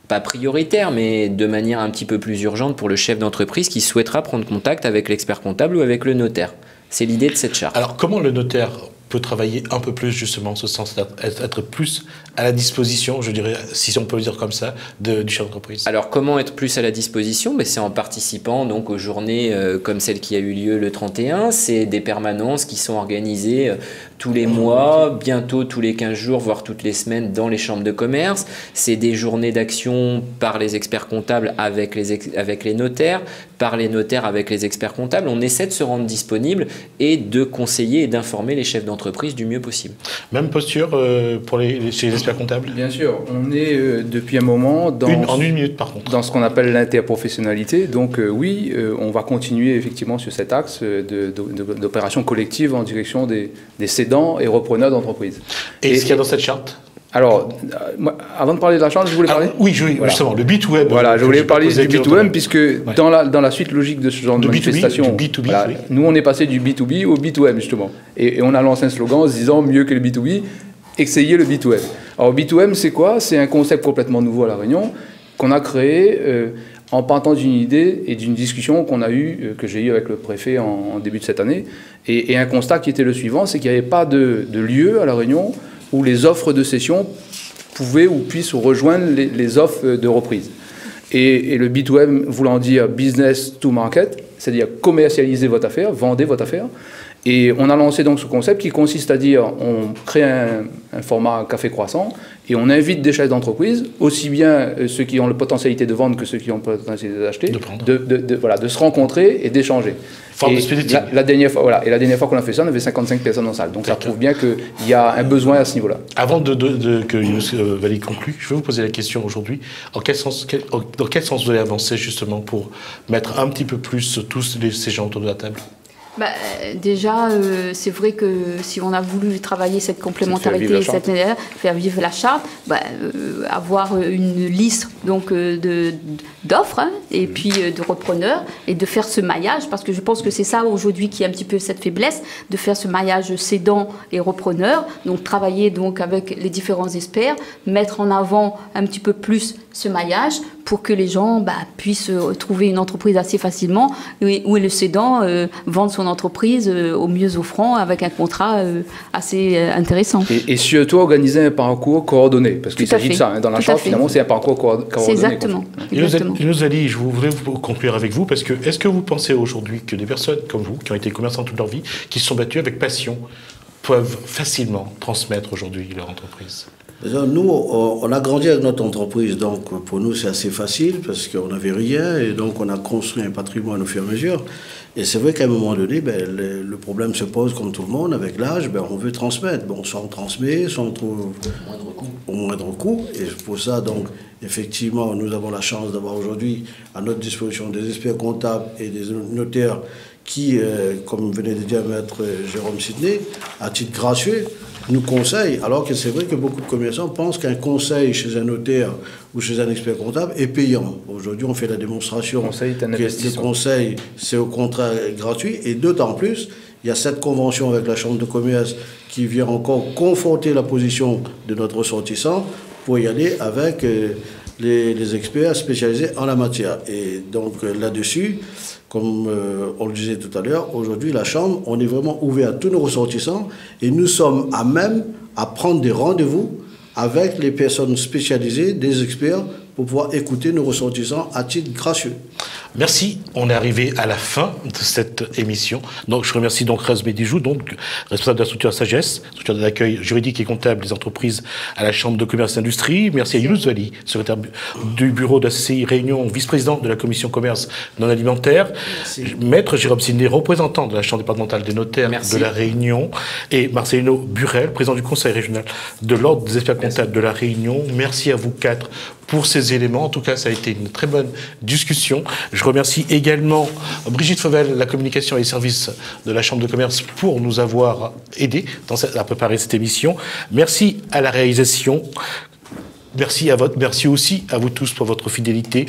pas prioritaires, mais de manière un petit peu plus urgente pour le chef d'entreprise qui souhaitera prendre contact avec l'expert comptable ou avec le notaire. C'est l'idée de cette charte. Alors comment le notaire peut travailler un peu plus justement en ce sens, être plus à la disposition, je dirais, si on peut le dire comme ça, du chef d'entreprise? Alors comment être plus à la disposition? C'est en participant donc aux journées comme celle qui a eu lieu le 31, c'est des permanences qui sont organisées tous les mois, bientôt tous les 15 jours, voire toutes les semaines dans les chambres de commerce. C'est des journées d'action par les experts comptables avec les notaires, par les notaires avec les experts comptables. On essaie de se rendre disponible et de conseiller et d'informer les chefs d'entreprise du mieux possible. Même posture chez les experts comptables? Bien sûr, on est depuis un moment en une minute par contre. Dans ce qu'on appelle l'interprofessionnalité. Donc oui, on va continuer effectivement sur cet axe d'opération collective en direction des cédants et repreneurs d'entreprise. Et ce qu'il y a dans cette charte? Alors, avant de parler de la charte, je voulais parler... Oui, justement, le B2Web. Voilà, je voulais parler du B2M, puisque dans la suite logique de ce genre de manifestation, nous, on est passé du B2B au B2M, justement. Et on a lancé un slogan en se disant, mieux que le B2B, essayez le B2M. Alors, B2M, c'est quoi? C'est un concept complètement nouveau à La Réunion, qu'on a créé en partant d'une idée et d'une discussion que j'ai eue avec le préfet en début de cette année, et un constat qui était le suivant, c'est qu'il n'y avait pas de lieu à La Réunion où les offres de cession pouvaient ou puissent rejoindre les offres de reprise. Et le B2M voulant dire business to market, c'est-à-dire commercialiser votre affaire, vendez votre affaire. Et on a lancé donc ce concept qui consiste à dire, on crée un format café croissant et on invite des chefs d'entreprise, aussi bien ceux qui ont la potentialité de vendre que ceux qui ont la potentialité d'acheter, de se rencontrer et d'échanger. La dernière fois qu'on a fait ça, on avait 55 personnes en salle. Donc ça prouve bien qu'il y a un besoin à ce niveau-là. Avant que Younous Wali conclue, je vais vous poser la question aujourd'hui. Dans quel sens vous allez avancer justement pour mettre un petit peu plus tous ces gens autour de la table? Déjà, c'est vrai que si on a voulu travailler cette complémentarité, faire vivre la charte, avoir une liste donc d'offres et puis de repreneurs et de faire ce maillage, parce que je pense que c'est ça aujourd'hui qui est un petit peu cette faiblesse, de faire ce maillage cédant et repreneur, donc travailler donc avec les différents experts, mettre en avant un petit peu plus ce maillage pour que les gens puissent trouver une entreprise assez facilement où le cédant vende son entreprise au mieux offrant avec un contrat assez intéressant. Et surtout organiser un parcours coordonné, parce qu'il s'agit de ça. Dans la charte, finalement, c'est un parcours coordonné. C'est exactement. Younous Wali, je voudrais conclure avec vous, parce que est-ce que vous pensez aujourd'hui que des personnes comme vous, qui ont été commerçants toute leur vie, qui se sont battues avec passion, peuvent facilement transmettre aujourd'hui leur entreprise? Nous, on a grandi avec notre entreprise, donc pour nous c'est assez facile parce qu'on n'avait rien et donc on a construit un patrimoine au fur et à mesure. Et c'est vrai qu'à un moment donné, le problème se pose comme tout le monde, avec l'âge, on veut transmettre. Soit on transmet, soit on trouve au moindre coût. Et pour ça, donc, effectivement, nous avons la chance d'avoir aujourd'hui à notre disposition des experts comptables et des notaires qui, comme venait de dire Maître Jérôme Sidney, à titre gratuit, nous conseillent, alors que c'est vrai que beaucoup de commerçants pensent qu'un conseil chez un notaire ou chez un expert comptable est payant. Aujourd'hui, on fait la démonstration que le conseil, c'est au contraire gratuit, et d'autant plus, il y a cette convention avec la Chambre de commerce qui vient encore conforter la position de notre ressortissant pour y aller avec les experts spécialisés en la matière. Et donc là-dessus, comme on le disait tout à l'heure, aujourd'hui, la Chambre, on est vraiment ouvert à tous nos ressortissants et nous sommes à même à prendre des rendez-vous avec les personnes spécialisées, des experts, pour pouvoir écouter nos ressortissants à titre gracieux. Merci, on est arrivé à la fin de cette émission. Donc je remercie donc Raz Medijou, donc responsable de la structure Sagesse, structure d'accueil juridique et comptable des entreprises à la Chambre de commerce et d'industrie. Merci à Younous Wali, secrétaire du bureau de la CCI Réunion, vice-président de la commission commerce non alimentaire. Merci. Maître Jérôme Sidney, représentant de la Chambre départementale des notaires de la Réunion, et Marcelino Burel, président du conseil régional de l'ordre des experts comptables de la Réunion. Merci à vous quatre pour ces éléments. En tout cas, ça a été une très bonne discussion. Je remercie également Brigitte Fauvel, la communication et les services de la Chambre de commerce, pour nous avoir aidés à préparer cette émission. Merci à la réalisation. Merci aussi à vous tous pour votre fidélité.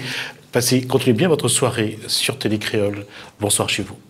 Continuez bien votre soirée sur Télé Créole. Bonsoir chez vous.